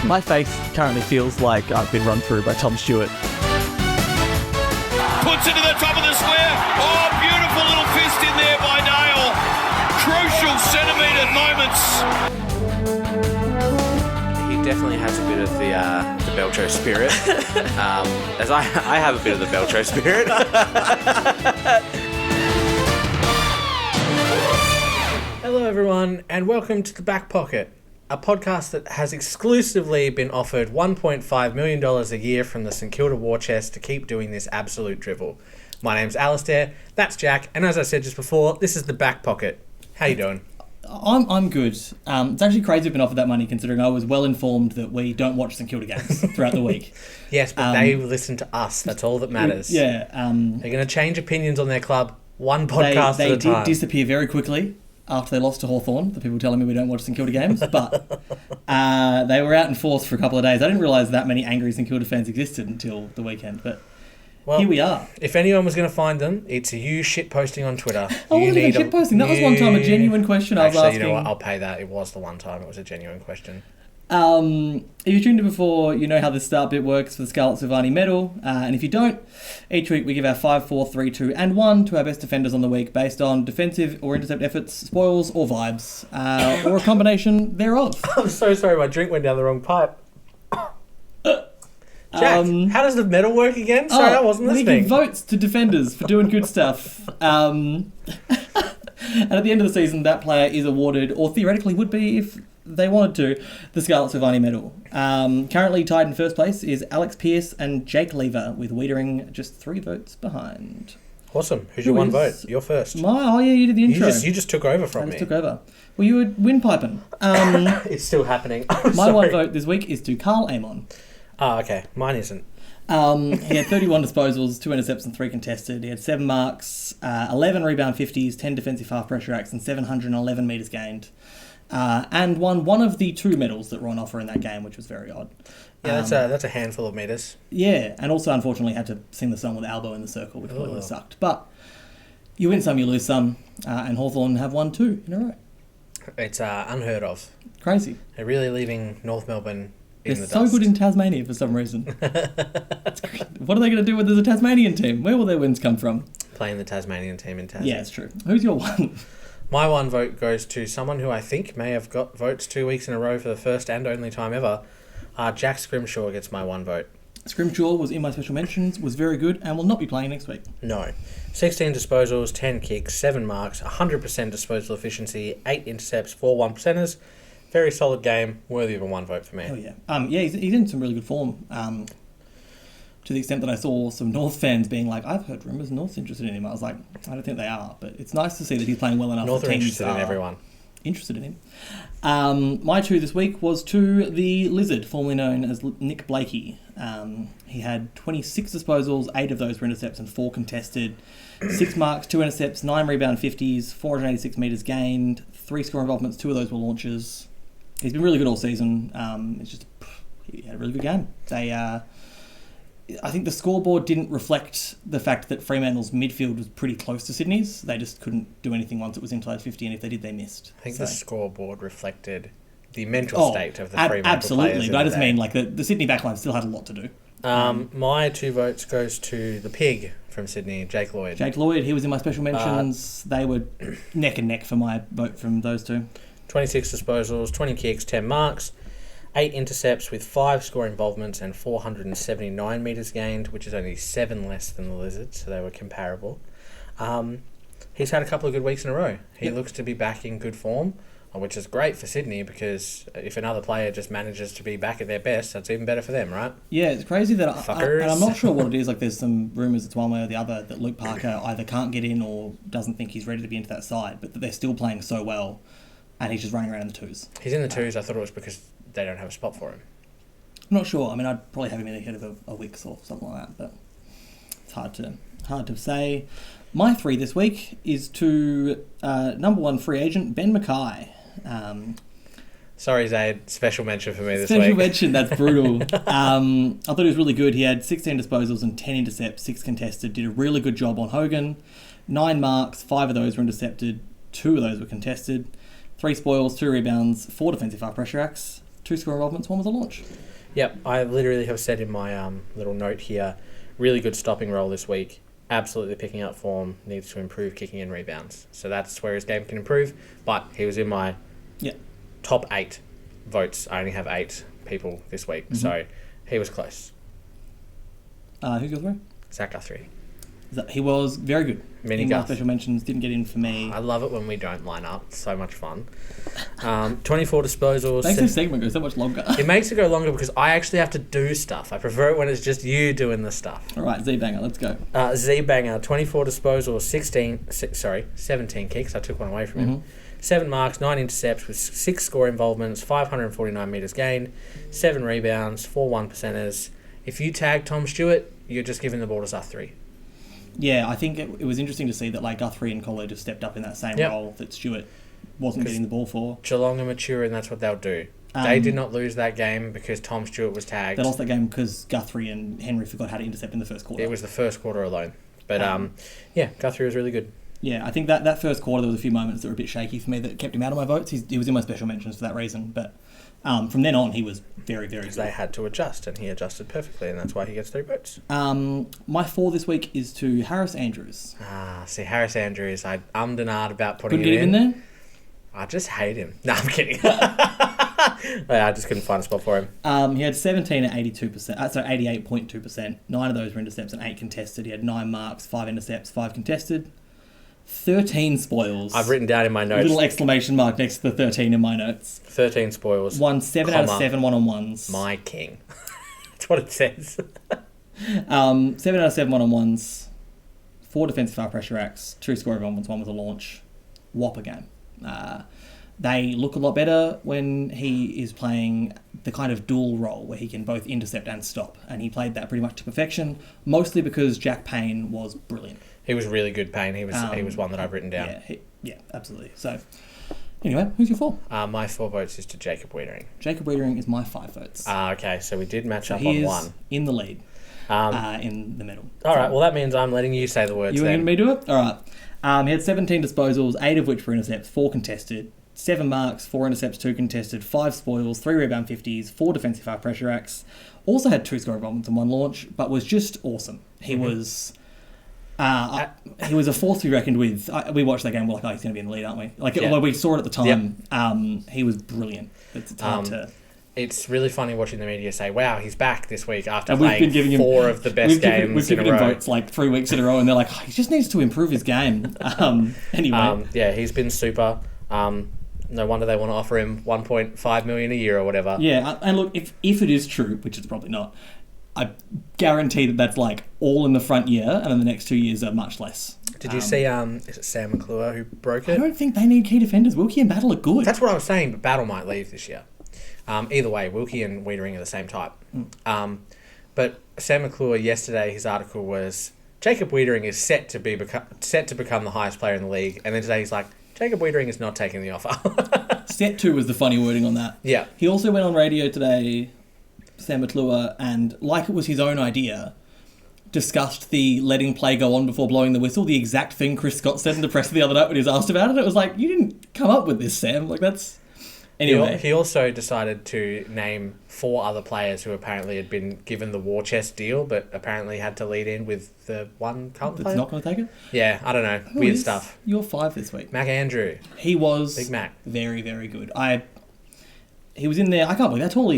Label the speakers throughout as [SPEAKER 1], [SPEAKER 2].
[SPEAKER 1] My face currently feels like I've been run through by Tom Stewart.
[SPEAKER 2] Puts it to the top of the square. Oh, beautiful little fist in there by Dale. Crucial centimetre moments.
[SPEAKER 3] He definitely has a bit of the Belcho spirit, as I have a bit of the Belcho spirit.
[SPEAKER 4] Hello everyone and welcome to The Back Pocket, a podcast that has exclusively been offered $1.5 million a year from the St Kilda War Chest to keep doing this absolute drivel. My name's Alistair, that's Jack, and as I said just before, this is The Back Pocket. How you doing?
[SPEAKER 5] I'm good. It's actually crazy we've been offered that money considering I was well informed that we don't watch St Kilda games throughout the week.
[SPEAKER 4] Yes, but they listen to us, that's all that matters.
[SPEAKER 5] Yeah.
[SPEAKER 4] They're going to change opinions on their club one podcast at a time.
[SPEAKER 5] They did disappear very quickly after they lost to Hawthorn, the people telling me we don't watch St Kilda games, but they were out in force for a couple of days. I didn't realise that many angry St Kilda fans existed until the weekend, but here we are.
[SPEAKER 4] If anyone was going to find them, it's you shitposting on Twitter.
[SPEAKER 5] I wasn't even shitposting. That was one time a genuine question I was asking.
[SPEAKER 4] You know what? I'll pay that. It was the one time. It was a genuine question.
[SPEAKER 5] If you tuned in before, you know how the start bit works for the Scarlet Silvani medal. And if you don't, each week we give our 5, 4, 3, 2 and 1 to our best defenders on the week based on defensive or intercept efforts, spoils or vibes, or a combination thereof.
[SPEAKER 4] I'm so sorry, my drink went down the wrong pipe. Jack, how does the medal work again? Sorry, I wasn't listening.
[SPEAKER 5] We give votes to defenders for doing good stuff. And at the end of the season, that player is awarded, or theoretically would be if they wanted to, the Scarlet Silvani medal. Currently tied in first place is Alex Pearce and Jake Lever, with Wiedering just 3 votes behind.
[SPEAKER 4] Awesome. Who's your one vote? You're first.
[SPEAKER 5] You did the intro.
[SPEAKER 4] You just took over from me.
[SPEAKER 5] I just took over. Well, you were windpiping.
[SPEAKER 4] It's still happening.
[SPEAKER 5] My one vote this week is to Carl Amon.
[SPEAKER 4] Oh, okay. Mine isn't.
[SPEAKER 5] He had 31 disposals, 2 intercepts and 3 contested. He had 7 marks, 11 rebound 50s, 10 defensive half pressure acts and 711 metres gained. And won one of the 2 medals that were on offer in that game, which was very odd.
[SPEAKER 4] Yeah, that's a handful of metres.
[SPEAKER 5] Yeah, and also unfortunately had to sing the song with Albo in the circle, which probably would have sucked. But you win some, you lose some, and Hawthorn have won 2 in a row.
[SPEAKER 4] It's unheard of.
[SPEAKER 5] Crazy.
[SPEAKER 4] They're really leaving North Melbourne in
[SPEAKER 5] They're
[SPEAKER 4] the
[SPEAKER 5] so
[SPEAKER 4] dust.
[SPEAKER 5] good in Tasmania for some reason. What are they going to do when there's a Tasmanian team? Where will their wins come from?
[SPEAKER 4] Playing the Tasmanian team in Tasmania.
[SPEAKER 5] Yeah, it's true. Who's your one?
[SPEAKER 4] My one vote goes to someone who I think may have got votes 2 weeks in a row for the first and only time ever. Jack Scrimshaw gets my one vote.
[SPEAKER 5] Scrimshaw was in my special mentions, was very good, and will not be playing next week.
[SPEAKER 4] No. 16 disposals, 10 kicks, 7 marks, 100% disposal efficiency, 8 intercepts, 4 1%ers. Very solid game, worthy of a one vote for me.
[SPEAKER 5] Oh yeah. He's in some really good form. To the extent that I saw some North fans being like, I've heard rumours North's interested in him. I was like, I don't think they are, but it's nice to see that he's playing well enough.
[SPEAKER 4] North are interested in everyone.
[SPEAKER 5] Interested in him. My 2 this week was to the Lizard, formerly known as Nick Blakey. He had 26 disposals, 8 of those were intercepts and 4 contested. 6 marks, 2 intercepts, 9 rebound 50s, 486 metres gained, 3 score involvements, 2 of those were launches. He's been really good all season. He had a really good game. I think the scoreboard didn't reflect the fact that Fremantle's midfield was pretty close to Sydney's. They just couldn't do anything once it was inside 50, and if they did, they missed.
[SPEAKER 4] I think the scoreboard reflected the mental state of the Fremantle
[SPEAKER 5] absolutely,
[SPEAKER 4] players.
[SPEAKER 5] But I just mean like the Sydney backline still had a lot to do.
[SPEAKER 4] My 2 votes goes to the pig from Sydney, Jake Lloyd.
[SPEAKER 5] Jake Lloyd, he was in my special mentions. They were neck and neck for my vote from those 2.
[SPEAKER 4] 26 disposals, 20 kicks, 10 marks, 8 intercepts with 5 score involvements and 479 metres gained, which is only 7 less than the Lizards, so they were comparable. He's had a couple of good weeks in a row. He looks to be back in good form, which is great for Sydney because if another player just manages to be back at their best, that's even better for them, right?
[SPEAKER 5] Yeah, it's crazy that
[SPEAKER 4] Fuckers.
[SPEAKER 5] I'm not sure what it is. Like, there's some rumours it's one way or the other that Luke Parker either can't get in or doesn't think he's ready to be into that side, but that they're still playing so well. And he's just running around in the 2s.
[SPEAKER 4] He's in the 2s. I thought it was because they don't have a spot for him.
[SPEAKER 5] I'm not sure. I mean, I'd probably have him in ahead of a Wicks or something like that, but it's hard to say. My 3 this week is to number 1 free agent Ben Mackay.
[SPEAKER 4] Sorry, Zaid. Special mention for me this week.
[SPEAKER 5] Special mention. That's brutal. I thought he was really good. He had 16 disposals and 10 intercepts, 6 contested. Did a really good job on Hogan. 9 marks. 5 of those were intercepted. 2 of those were contested. 3 spoils, 2 rebounds, 4 defensive half pressure acts. 2 score involvements, 1 was a launch.
[SPEAKER 4] Yep, I literally have said in my little note here, really good stopping role this week. Absolutely picking up form, needs to improve kicking and rebounds. So that's where his game can improve. But he was in my top 8 votes. I only have 8 people this week, so he was close.
[SPEAKER 5] Who's your 3?
[SPEAKER 4] Zach Guthrie.
[SPEAKER 5] He was very good.
[SPEAKER 4] Mini
[SPEAKER 5] in my
[SPEAKER 4] Gus.
[SPEAKER 5] special mentions, didn't get in for me.
[SPEAKER 4] I love it when we don't line up. It's so much fun. 24 disposals.
[SPEAKER 5] Makes this segment go so much longer.
[SPEAKER 4] It makes it go longer because I actually have to do stuff. I prefer it when it's just you doing the stuff.
[SPEAKER 5] All right, Z-Banger, let's go.
[SPEAKER 4] Z-Banger, 24 disposals, 17 kicks. I took one away from him. 7 marks, 9 intercepts with 6 score involvements, 549 metres gained, 7 rebounds, 4 1%ers. If you tag Tom Stewart, you're just giving the ball to Guthrie.
[SPEAKER 5] Yeah, I think it was interesting to see that like Guthrie and Colley just stepped up in that same role that Stewart wasn't getting the ball for.
[SPEAKER 4] Geelong are mature, and that's what they'll do. They did not lose that game because Tom Stewart was tagged.
[SPEAKER 5] They lost that game because Guthrie and Henry forgot how to intercept in the first quarter.
[SPEAKER 4] It was the first quarter alone. But, Guthrie was really good.
[SPEAKER 5] Yeah, I think that first quarter there was a few moments that were a bit shaky for me that kept him out of my votes. He was in my special mentions for that reason. But from then on, he was very, very good.
[SPEAKER 4] They had to adjust, and he adjusted perfectly, and that's why he gets 3 votes.
[SPEAKER 5] My 4 this week is to Harris Andrews.
[SPEAKER 4] See, Harris Andrews, I ummed and ahed about putting
[SPEAKER 5] Couldn't get him in there?
[SPEAKER 4] I just hate him. No, I'm kidding. I just couldn't find a spot for him.
[SPEAKER 5] He had 17 at 82%, so 88.2%. 9 of those were intercepts and 8 contested. He had 9 marks, 5 intercepts, 5 contested. 13 spoils.
[SPEAKER 4] I've written down in my notes.
[SPEAKER 5] A little exclamation mark next to the 13 in my notes.
[SPEAKER 4] 13 spoils.
[SPEAKER 5] Won 7 out of 7 one-on-ones.
[SPEAKER 4] My king. That's what it says.
[SPEAKER 5] 7 out of 7 one-on-ones. 4 defensive half pressure acts. 2 score involvements. 1 was a launch. Whopper game. They look a lot better when he is playing the kind of dual role where he can both intercept and stop. And he played that pretty much to perfection, mostly because Jack Payne was brilliant.
[SPEAKER 4] He was really good, Payne. He was one that I've written down.
[SPEAKER 5] Yeah, absolutely. So, anyway, who's your 4?
[SPEAKER 4] My 4 votes is to Jacob Wiedering.
[SPEAKER 5] Jacob Wiedering is my 5 votes.
[SPEAKER 4] Okay, so we did match up
[SPEAKER 5] he
[SPEAKER 4] on
[SPEAKER 5] is
[SPEAKER 4] 1.
[SPEAKER 5] in the lead, in the middle.
[SPEAKER 4] All right, well, that means I'm letting you say the words
[SPEAKER 5] You
[SPEAKER 4] then.
[SPEAKER 5] want me to do it? All right. He had 17 disposals, 8 of which were intercepts, 4 contested, 7 marks, 4 intercepts, 2 contested, 5 spoils, 3 rebound 50s, 4 defensive half pressure acts. Also had 2 score involvements and 1 launch, but was just awesome. He was... he was a force to be reckoned with. We watched that game. We're like, he's going to be in the lead, aren't we? Although we saw it at the time, he was brilliant. It's hard to...
[SPEAKER 4] It's really funny watching the media say, wow, he's back this week after
[SPEAKER 5] And we've
[SPEAKER 4] playing
[SPEAKER 5] been giving him
[SPEAKER 4] 4 of the best games
[SPEAKER 5] we've
[SPEAKER 4] in a
[SPEAKER 5] given him
[SPEAKER 4] row.
[SPEAKER 5] votes like 3 weeks in a row, and they're like, he just needs to improve his game. Anyway.
[SPEAKER 4] He's been super. No wonder they want to offer him $1.5 million a year or whatever.
[SPEAKER 5] Yeah, and look, if it is true, which it's probably not, I guarantee that's like all in the front year, and then the next 2 years are much less.
[SPEAKER 4] Did you see, is it Sam McClure who broke it?
[SPEAKER 5] I don't think they need key defenders. Wilkie and Battle are good.
[SPEAKER 4] That's what I was saying, but Battle might leave this year. Either way, Wilkie and Wiedering are the same type. But Sam McClure, yesterday, his article was, Jacob Wiedering is set to become the highest player in the league, and then today he's like, Jacob Wiedering is not taking the offer.
[SPEAKER 5] Set to was the funny wording on that.
[SPEAKER 4] Yeah.
[SPEAKER 5] He also went on radio today, Sam McClure, and like it was his own idea, discussed the letting play go on before blowing the whistle, the exact thing Chris Scott said in the press the other night when he was asked about it. It was like, you didn't come up with this, Sam. Like, that's... Anyway.
[SPEAKER 4] He also decided to name 4 other players who apparently had been given the war chest deal, but apparently had to lead in with the one Carlton player.
[SPEAKER 5] That's not going to take it?
[SPEAKER 4] Yeah, I don't know.
[SPEAKER 5] Who
[SPEAKER 4] Weird
[SPEAKER 5] is
[SPEAKER 4] stuff.
[SPEAKER 5] Your 5 this week.
[SPEAKER 4] Mac Andrew.
[SPEAKER 5] He was
[SPEAKER 4] Big Mac.
[SPEAKER 5] very, very good. He was in there. I can't believe how tall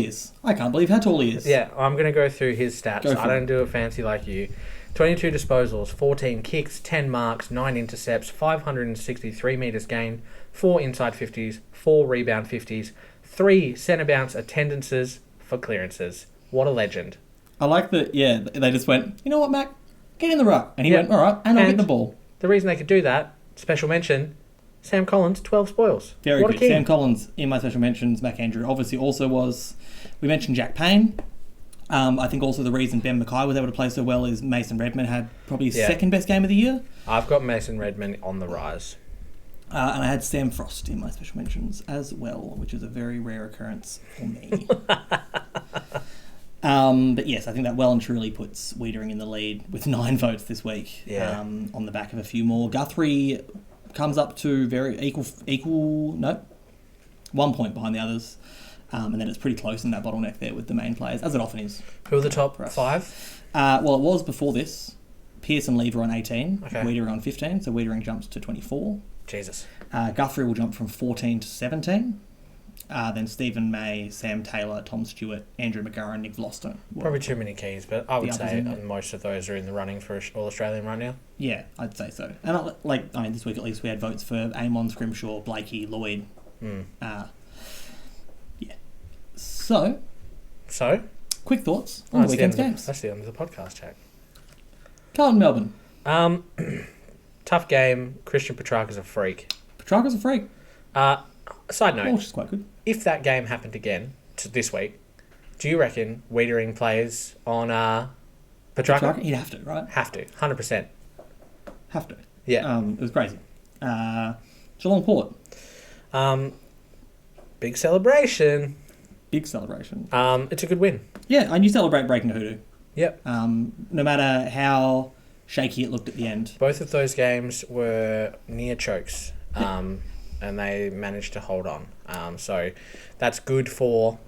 [SPEAKER 5] he is.
[SPEAKER 4] Yeah, I'm going to go through his stats.
[SPEAKER 5] Go for
[SPEAKER 4] I don't do it fancy like you. 22 disposals, 14 kicks, 10 marks, 9 intercepts, 563 metres gained, 4 inside 50s, 4 rebound 50s, 3 centre bounce attendances for clearances. What a legend.
[SPEAKER 5] I like that, they just went, you know what, Mac? Get in the ruck. And he went, all right, and I'll get the ball.
[SPEAKER 4] The reason they could do that, special mention, Sam Collins, 12 spoils.
[SPEAKER 5] Very
[SPEAKER 4] what
[SPEAKER 5] good.
[SPEAKER 4] A king.
[SPEAKER 5] Sam Collins, in my special mentions, Mac Andrew obviously also was. We mentioned Jack Payne. I think also the reason Ben Mackay was able to play so well is Mason Redman had probably his second best game of the year.
[SPEAKER 4] I've got Mason Redman on the rise.
[SPEAKER 5] And I had Sam Frost in my special mentions as well, which is a very rare occurrence for me. But yes, I think that well and truly puts Wiedering in the lead with 9 votes this week.
[SPEAKER 4] Yeah.
[SPEAKER 5] On the back of a few more. Guthrie comes up to very equal 1 point behind the others. And then it's pretty close in that bottleneck there with the main players, as it often is.
[SPEAKER 4] Who are the top
[SPEAKER 5] For us.
[SPEAKER 4] 5?
[SPEAKER 5] Well, it was before this. Pearce and Lever on 18,
[SPEAKER 4] Okay.
[SPEAKER 5] Wiedering on 15, so Wiedering jumps to 24.
[SPEAKER 4] Jesus.
[SPEAKER 5] Guthrie will jump from 14 to 17. Then Stephen May, Sam Taylor, Tom Stewart, Andrew McGarren, Nick Vloster.
[SPEAKER 4] Probably too many keys, but I would
[SPEAKER 5] The others
[SPEAKER 4] say
[SPEAKER 5] in there.
[SPEAKER 4] most of those are in the running for All Australian right now.
[SPEAKER 5] Yeah, I'd say so. And this week at least we had votes for Amon, Scrimshaw, Blakey, Lloyd. Yeah. So, quick thoughts on the weekend's games.
[SPEAKER 4] That's the end of the podcast, Jack.
[SPEAKER 5] Carlton, Melbourne.
[SPEAKER 4] Tough game. Christian Petrarca's a freak.
[SPEAKER 5] Petrarca's a freak.
[SPEAKER 4] Side note,
[SPEAKER 5] Walsh is quite good.
[SPEAKER 4] if that game happened again this week, do you reckon Wiedering plays on Petrarca?
[SPEAKER 5] He'd have to, right?
[SPEAKER 4] Have to. 100%.
[SPEAKER 5] Have to.
[SPEAKER 4] Yeah.
[SPEAKER 5] It was crazy. Geelong Port.
[SPEAKER 4] Big celebration.
[SPEAKER 5] Big celebration.
[SPEAKER 4] It's a good win.
[SPEAKER 5] Yeah, and you celebrate breaking a hoodoo.
[SPEAKER 4] Yep.
[SPEAKER 5] No matter how shaky it looked at the end.
[SPEAKER 4] Both of those games were near chokes, and they managed to hold on. So that's good for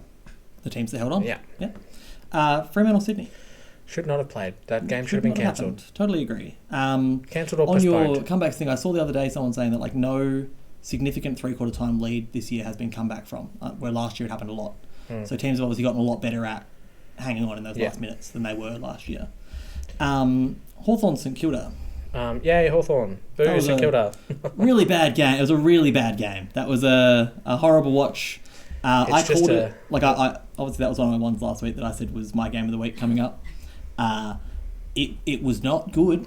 [SPEAKER 5] The teams that held on.
[SPEAKER 4] Yeah.
[SPEAKER 5] Fremantle, Sydney.
[SPEAKER 4] Should not have played. That game should have been
[SPEAKER 5] not have
[SPEAKER 4] cancelled.
[SPEAKER 5] happened. Totally agree.
[SPEAKER 4] Cancelled or
[SPEAKER 5] On your
[SPEAKER 4] postponed.
[SPEAKER 5] comebacks thing, I saw the other day someone saying that no significant three-quarter time lead this year has been come back from, where last year it happened a lot. So teams have obviously gotten a lot better at hanging on in those last minutes than they were last year. Hawthorn St Kilda.
[SPEAKER 4] Yay, Hawthorn. Boo, St Kilda.
[SPEAKER 5] Really bad game. It was a really bad game. That was a horrible watch. I called it. I obviously that was one of my ones last week that I said was my game of the week coming up. It was not good.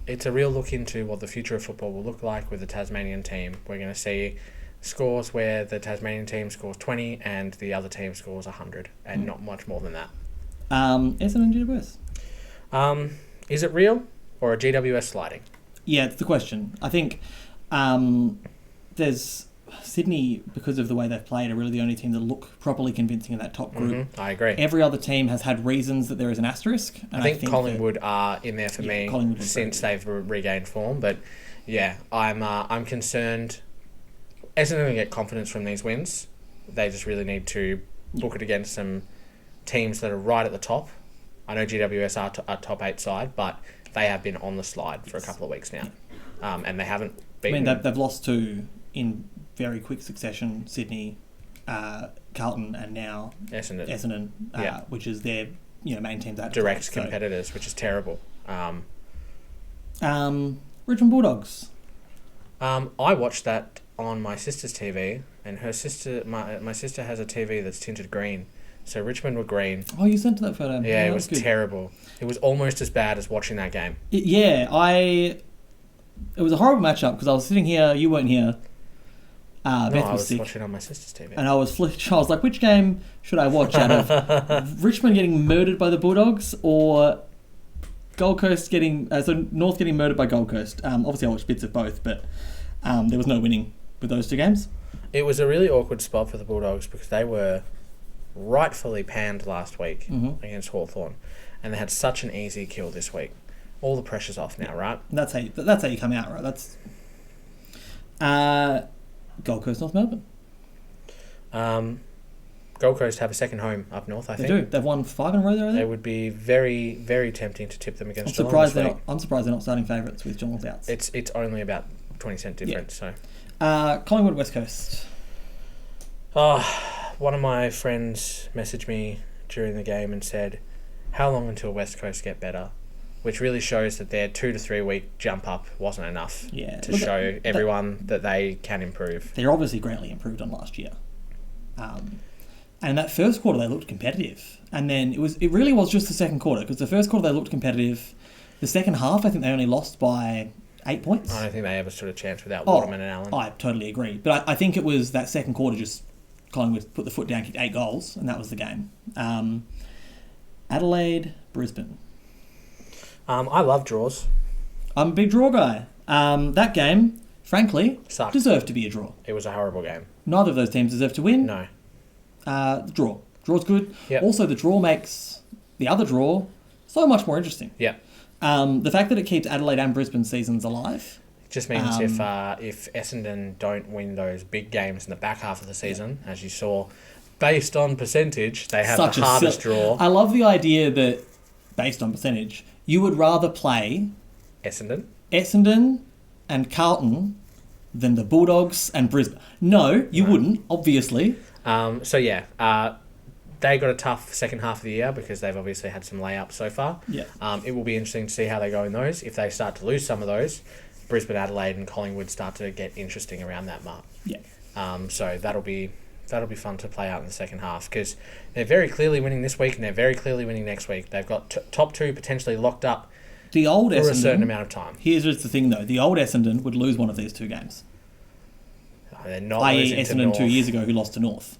[SPEAKER 4] It's a real look into what the future of football will look like with the Tasmanian team. We're going to see scores where the Tasmanian team scores 20 and the other team scores 100, and not much more than that.
[SPEAKER 5] Essendon GWS.
[SPEAKER 4] Is it real or a GWS sliding?
[SPEAKER 5] Yeah, it's the question. I think there's Sydney, because of the way they've played, are really the only team that look properly convincing in that top group.
[SPEAKER 4] I agree.
[SPEAKER 5] Every other team has had reasons that there is an asterisk. And
[SPEAKER 4] I think Collingwood are in there for me
[SPEAKER 5] Collingwood
[SPEAKER 4] since they've regained form. But yeah, I'm concerned. Essendon going to get confidence from these wins. They just really need to book it against some teams that are right at the top. I know GWS are a top 8 side, but they have been on the slide for a couple of weeks now, and they haven't beaten.
[SPEAKER 5] I mean, they've lost to in very quick succession Sydney, Carlton, and now Essendon, which is their main teams that
[SPEAKER 4] direct competitors, which is terrible.
[SPEAKER 5] Richmond Bulldogs.
[SPEAKER 4] I watched that on my sister's TV, and her sister, my sister has a TV that's tinted green, so Richmond were green.
[SPEAKER 5] Oh, you sent that photo.
[SPEAKER 4] Yeah, it was terrible. It was almost as bad as watching that game.
[SPEAKER 5] It was a horrible matchup because I was sitting here, you weren't here.
[SPEAKER 4] I
[SPEAKER 5] Beth
[SPEAKER 4] was
[SPEAKER 5] sick,
[SPEAKER 4] watching on my sister's TV.
[SPEAKER 5] and I was like, which game should I watch out of Richmond getting murdered by the Bulldogs or Gold Coast North getting murdered by Gold Coast? Obviously I watched bits of both, but there was no winning with those two games.
[SPEAKER 4] It was a really awkward spot for the Bulldogs because they were rightfully panned last week against Hawthorn, and they had such an easy kill this week. All the pressure's off now, right?
[SPEAKER 5] That's how you come out, right? That's Gold Coast, North Melbourne.
[SPEAKER 4] Gold Coast have a second home up north, I think.
[SPEAKER 5] They do. They've won 5 in a row there.
[SPEAKER 4] They would be very, very tempting to tip them against Geelong
[SPEAKER 5] I'm surprised they're not starting favourites with Geelong's outs.
[SPEAKER 4] It's only about 20 cent difference, so.
[SPEAKER 5] Collingwood West Coast.
[SPEAKER 4] One of my friends messaged me during the game and said, how long until West Coast get better? Which really shows that their 2 to 3 week jump up wasn't enough to show everyone that they can improve.
[SPEAKER 5] They're obviously greatly improved on last year. And in that first quarter they looked competitive. And then it really was just the second quarter, because the first quarter they looked competitive. The second half I think they only lost by 8 points.
[SPEAKER 4] I don't think they ever stood a chance without Waterman and Allen.
[SPEAKER 5] I totally agree. But I think it was that second quarter just Collingwood put the foot down, kicked 8 goals, and that was the game. Adelaide, Brisbane.
[SPEAKER 4] I love draws.
[SPEAKER 5] I'm a big draw guy. That game, frankly,
[SPEAKER 4] sucked.
[SPEAKER 5] Deserved to be a draw.
[SPEAKER 4] It was a horrible game.
[SPEAKER 5] Neither of those teams deserve to win.
[SPEAKER 4] No.
[SPEAKER 5] Draw. Draw's good.
[SPEAKER 4] Yep.
[SPEAKER 5] Also, the draw makes the other draw so much more interesting.
[SPEAKER 4] Yeah.
[SPEAKER 5] The fact that it keeps Adelaide and Brisbane seasons alive.
[SPEAKER 4] Just means if Essendon don't win those big games in the back half of the season, as you saw, based on percentage, they have
[SPEAKER 5] Such
[SPEAKER 4] the
[SPEAKER 5] a
[SPEAKER 4] hardest
[SPEAKER 5] sil-
[SPEAKER 4] draw.
[SPEAKER 5] I love the idea that, based on percentage, you would rather play Essendon and Carlton than the Bulldogs and Brisbane. No, you wouldn't, obviously.
[SPEAKER 4] They got a tough second half of the year because they've obviously had some layups so far.
[SPEAKER 5] Yeah.
[SPEAKER 4] It will be interesting to see how they go in those. If they start to lose some of those, Brisbane, Adelaide, and Collingwood start to get interesting around that mark.
[SPEAKER 5] Yeah.
[SPEAKER 4] So that'll be fun to play out in the second half because they're very clearly winning this week and they're very clearly winning next week. They've got top two potentially locked up
[SPEAKER 5] The old
[SPEAKER 4] for
[SPEAKER 5] Essendon,
[SPEAKER 4] a certain amount of time.
[SPEAKER 5] Here's just the thing, though. The old Essendon would lose one of these two games.
[SPEAKER 4] They're not
[SPEAKER 5] I.e.
[SPEAKER 4] losing to
[SPEAKER 5] Essendon
[SPEAKER 4] North.
[SPEAKER 5] 2 years ago who lost to North.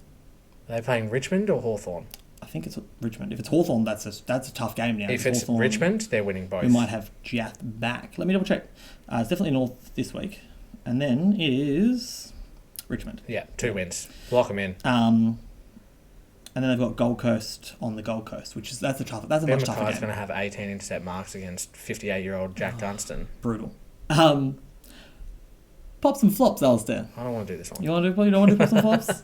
[SPEAKER 4] Are they playing Richmond or Hawthorn?
[SPEAKER 5] I think it's Richmond. If it's Hawthorn, that's a tough game now.
[SPEAKER 4] If it's
[SPEAKER 5] Hawthorn,
[SPEAKER 4] Richmond, they're winning both.
[SPEAKER 5] we might have Jath back. Let me double check. It's definitely North this week. And then it is Richmond.
[SPEAKER 4] Yeah, 2 wins. Lock them in.
[SPEAKER 5] And then they've got Gold Coast on the Gold Coast, that's a much tougher
[SPEAKER 4] Ben
[SPEAKER 5] game.
[SPEAKER 4] Mackay's going to have 18 intercept marks against 58-year-old Jack Dunstan.
[SPEAKER 5] Brutal. Pops and flops, Alistair.
[SPEAKER 4] I don't want to do this one.
[SPEAKER 5] You don't want to do pops and flops?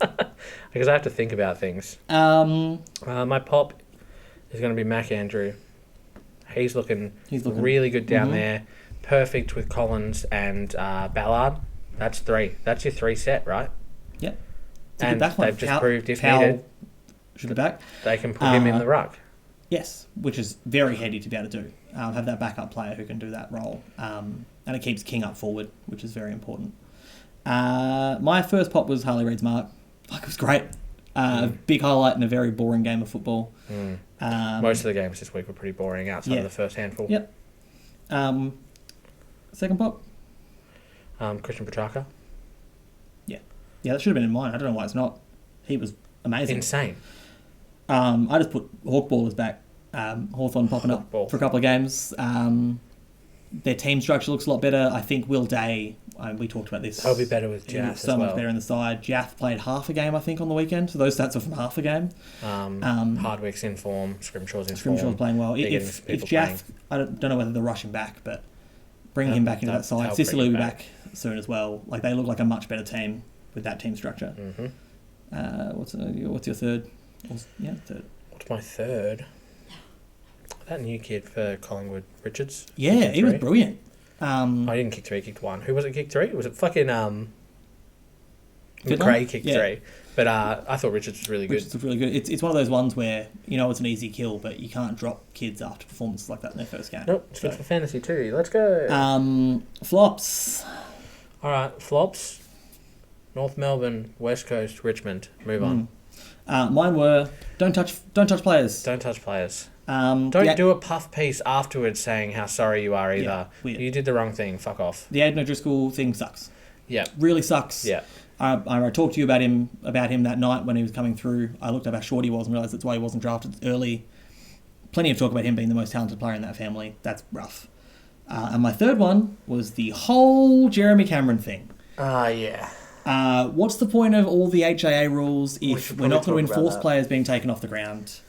[SPEAKER 4] Because I have to think about things. My pop is going to be Mac Andrew. He's looking really good down there. Perfect with Collins and Ballard. That's 3. That's your 3 set, right?
[SPEAKER 5] Yeah.
[SPEAKER 4] And they've just proved if
[SPEAKER 5] Powell
[SPEAKER 4] needed,
[SPEAKER 5] should be back.
[SPEAKER 4] they can put him in the ruck.
[SPEAKER 5] Yes, which is very handy to be able to do. Have that backup player who can do that role. And it keeps King up forward, which is very important. My first pop was Harley Reid's mark. It was great. Big highlight in a very boring game of football.
[SPEAKER 4] Most of the games this week were pretty boring outside of the first handful.
[SPEAKER 5] Yep. Second pop?
[SPEAKER 4] Christian Petrarca.
[SPEAKER 5] Yeah, that should have been in mine. I don't know why it's not. He was amazing.
[SPEAKER 4] Insane.
[SPEAKER 5] I just put Hawkballers back. Hawthorn popping up for a couple of games. Their team structure looks a lot better. I think Will Day, we talked about this.
[SPEAKER 4] They'll be better with
[SPEAKER 5] He
[SPEAKER 4] Jaff
[SPEAKER 5] looks
[SPEAKER 4] as
[SPEAKER 5] so
[SPEAKER 4] well.
[SPEAKER 5] much better in the side. Jaff played half a game, I think, on the weekend. So those stats are from half a game.
[SPEAKER 4] Hardwick's in form. Scrimshaw's in form.
[SPEAKER 5] Scrimshaw's playing well.
[SPEAKER 4] They're
[SPEAKER 5] If
[SPEAKER 4] getting
[SPEAKER 5] Jaff,
[SPEAKER 4] people
[SPEAKER 5] I don't know whether they'll rush him back, but bringing him back into that side.
[SPEAKER 4] they'll
[SPEAKER 5] Sicily
[SPEAKER 4] bring
[SPEAKER 5] will
[SPEAKER 4] him
[SPEAKER 5] be back soon as well. They look like a much better team with that team structure. What's your third? Third.
[SPEAKER 4] What's my third? That new kid for Collingwood, Richards.
[SPEAKER 5] Yeah, he was brilliant.
[SPEAKER 4] I didn't kick 3, kicked 1. Who was it kicked 3? Was it fucking
[SPEAKER 5] Fittler?
[SPEAKER 4] McRae kicked
[SPEAKER 5] Yeah.
[SPEAKER 4] 3? But I thought Richards was really good.
[SPEAKER 5] Richards was really good. It's one of those ones where it's an easy kill, but you can't drop kids after performances like that in their first game.
[SPEAKER 4] Nope, it's good for fantasy too. Let's go.
[SPEAKER 5] Flops.
[SPEAKER 4] All right, flops. North Melbourne, West Coast, Richmond. Move on.
[SPEAKER 5] Mine were don't touch players.
[SPEAKER 4] Don't touch players.
[SPEAKER 5] Don't
[SPEAKER 4] Do a puff piece afterwards saying how sorry you are either.
[SPEAKER 5] Yeah, weird.
[SPEAKER 4] You did the wrong thing. Fuck off.
[SPEAKER 5] The Aiden O'Driscoll thing sucks.
[SPEAKER 4] Yeah.
[SPEAKER 5] Really sucks.
[SPEAKER 4] Yeah.
[SPEAKER 5] I talked to you about him that night when he was coming through. I looked up how short he was and realised that's why he wasn't drafted early. Plenty of talk about him being the most talented player in that family. That's rough. And my third one was the whole Jeremy Cameron thing.
[SPEAKER 4] Yeah.
[SPEAKER 5] What's the point of all the HIA rules if
[SPEAKER 4] should
[SPEAKER 5] we're not
[SPEAKER 4] probably
[SPEAKER 5] going to
[SPEAKER 4] talk about
[SPEAKER 5] enforce
[SPEAKER 4] that.
[SPEAKER 5] players being taken off the ground?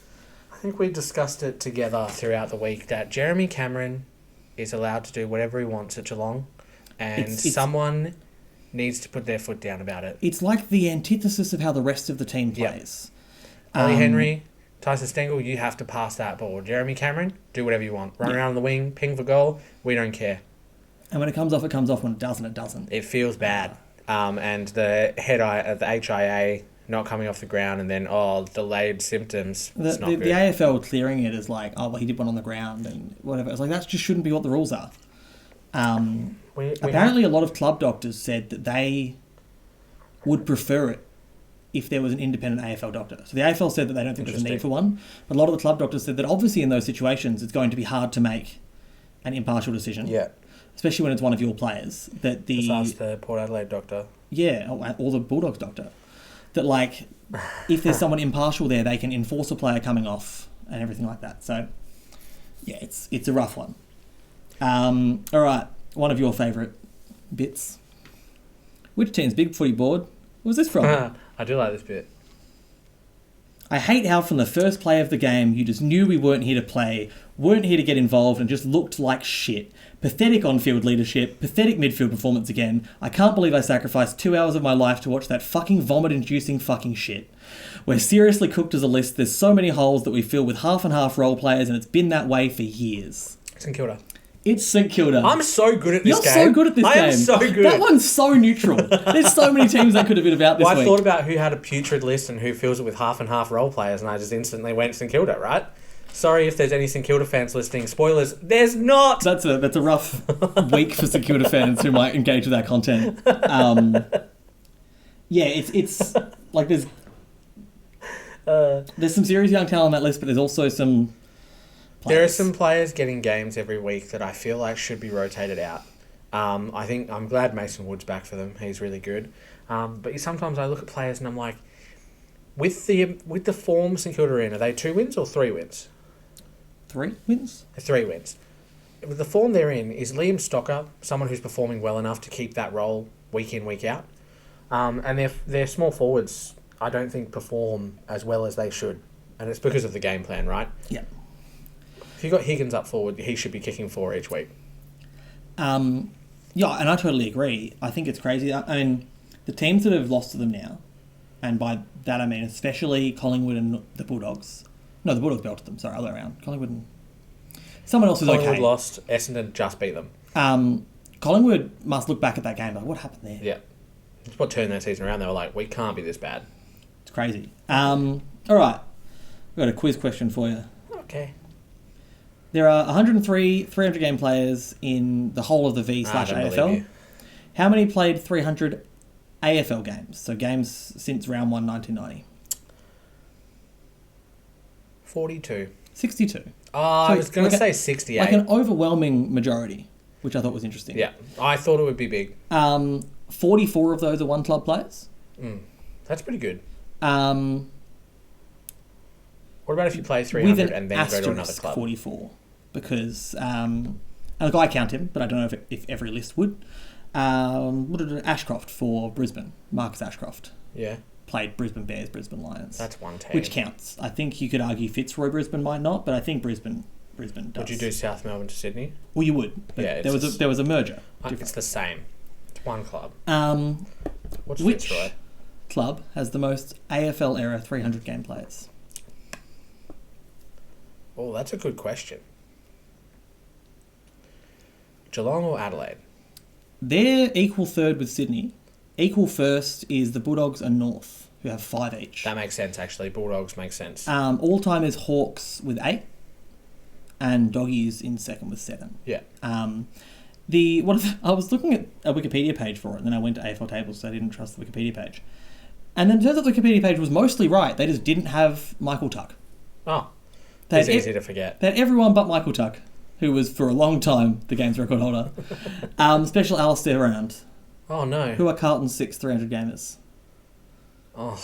[SPEAKER 4] I think we discussed it together throughout the week that Jeremy Cameron is allowed to do whatever he wants at Geelong, and
[SPEAKER 5] It's-
[SPEAKER 4] someone needs to put their foot down about it.
[SPEAKER 5] It's like the antithesis of how the rest of the team plays.
[SPEAKER 4] Ollie Henry, Tyson Stengel, you have to pass that ball. Jeremy Cameron, do whatever you want. Run around on the wing, ping for goal. We don't care.
[SPEAKER 5] And when it comes off, it comes off. When it doesn't, it doesn't.
[SPEAKER 4] It feels bad. And the the HIA not coming off the ground and then delayed symptoms. It's not
[SPEAKER 5] The
[SPEAKER 4] good.
[SPEAKER 5] AFL clearing it as like, he did one on the ground and whatever. It's like, that just shouldn't be what the rules are. Apparently, a lot of club doctors said that they would prefer it if there was an independent AFL doctor. So the AFL said that they don't think there's a need for one. But a lot of the club doctors said that obviously in those situations, it's going to be hard to make an impartial decision.
[SPEAKER 4] Yeah.
[SPEAKER 5] Especially when it's one of your players.
[SPEAKER 4] Just ask the Port Adelaide doctor.
[SPEAKER 5] Yeah, or the Bulldogs doctor. That, if there's someone impartial there, they can enforce a player coming off and everything like that. So, yeah, it's a rough one. All right, one of your favourite bits. Which team's big footy board was this from?
[SPEAKER 4] I do like this bit.
[SPEAKER 5] I hate how from the first play of the game, you just knew we weren't here to play, weren't here to get involved, and just looked like shit. Pathetic on-field leadership, pathetic midfield performance again. I can't believe I sacrificed 2 hours of my life to watch that fucking vomit-inducing fucking shit. We're seriously cooked as a list. There's so many holes that we fill with half and half role players, and it's been that way for years.
[SPEAKER 4] St Kilda.
[SPEAKER 5] It's St Kilda.
[SPEAKER 4] I'm so good at this game.
[SPEAKER 5] You're so good at this game.
[SPEAKER 4] I am so good.
[SPEAKER 5] That one's so neutral. There's so many teams that could have been about this
[SPEAKER 4] Well, I
[SPEAKER 5] week.
[SPEAKER 4] thought about who had a putrid list and who fills it with half and half role players, and I just instantly went St Kilda, right? Sorry if there's any St Kilda fans listening. Spoilers, there's not!
[SPEAKER 5] That's a rough week for St Kilda fans who might engage with our content. Yeah, it's like there's some serious young talent on that list, but there's also some players.
[SPEAKER 4] There are some players getting games every week that I feel like should be rotated out. I think I'm glad Mason Wood's back for them. He's really good. But sometimes I look at players and I'm like, with the form St Kilda are in, are they 2 wins or 3 wins?
[SPEAKER 5] 3 wins?
[SPEAKER 4] 3 wins. With the form they're in, is Liam Stocker someone who's performing well enough to keep that role week in, week out? And their small forwards, I don't think, perform as well as they should. And it's because of the game plan, right?
[SPEAKER 5] Yeah.
[SPEAKER 4] If you've got Higgins up forward, he should be kicking 4 each week.
[SPEAKER 5] Yeah, and I totally agree. I think it's crazy. I mean, the teams that have lost to them now, and by that I mean especially Collingwood and the Bulldogs. No, the Bulldogs belted them. Sorry, other way around. Collingwood and... Someone else is okay.
[SPEAKER 4] Collingwood lost. Essendon just beat them.
[SPEAKER 5] Collingwood must look back at that game like, what happened there?
[SPEAKER 4] Yeah. It's what turned their season around. They were like, we can't be this bad.
[SPEAKER 5] It's crazy. All right. We've got a quiz question for you.
[SPEAKER 4] Okay.
[SPEAKER 5] There are 103 300-game players in the whole of the V/AFL. How many played 300 AFL games? So games since round 1, 1990.
[SPEAKER 4] 42.
[SPEAKER 5] 62.
[SPEAKER 4] Oh, I
[SPEAKER 5] So
[SPEAKER 4] was going to
[SPEAKER 5] like
[SPEAKER 4] say 68.
[SPEAKER 5] Like an overwhelming majority, which I thought was interesting.
[SPEAKER 4] Yeah, I thought it would be big.
[SPEAKER 5] 44 of those are one-club players.
[SPEAKER 4] That's pretty good.
[SPEAKER 5] What
[SPEAKER 4] about if you play
[SPEAKER 5] with
[SPEAKER 4] 300
[SPEAKER 5] an
[SPEAKER 4] and then go to another
[SPEAKER 5] asterisk,
[SPEAKER 4] club?
[SPEAKER 5] 44. Because, and look, I count him, but I don't know if every list would. What did Ashcroft for Brisbane? Marcus Ashcroft.
[SPEAKER 4] Yeah.
[SPEAKER 5] Played Brisbane Bears, Brisbane Lions.
[SPEAKER 4] That's one team.
[SPEAKER 5] Which counts. I think you could argue Fitzroy Brisbane might not, but I think Brisbane does.
[SPEAKER 4] Would you do South Melbourne to Sydney?
[SPEAKER 5] Well, you would. But
[SPEAKER 4] Yeah,
[SPEAKER 5] there was a merger.
[SPEAKER 4] It's the same. It's one club. What's
[SPEAKER 5] Which
[SPEAKER 4] Fitzroy?
[SPEAKER 5] club has the most AFL era 300 game players?
[SPEAKER 4] Oh, that's a good question. Geelong or Adelaide?
[SPEAKER 5] They're equal third with Sydney. Equal first is the Bulldogs and North, who have 5 each.
[SPEAKER 4] That makes sense, actually. Bulldogs makes sense.
[SPEAKER 5] All time is Hawks with 8, and Doggies in second with 7.
[SPEAKER 4] Yeah.
[SPEAKER 5] I was looking at a Wikipedia page for it, and then I went to AFL tables, so I didn't trust the Wikipedia page. And then it turns out the Wikipedia page was mostly right. They just didn't have Michael Tuck.
[SPEAKER 4] Oh,
[SPEAKER 5] They
[SPEAKER 4] it's
[SPEAKER 5] had
[SPEAKER 4] easy to forget.
[SPEAKER 5] They had everyone but Michael Tuck, who was for a long time the game's record holder. Special Alistair round.
[SPEAKER 4] Oh, no.
[SPEAKER 5] Who are Carlton's 6 300 gamers?
[SPEAKER 4] Oh,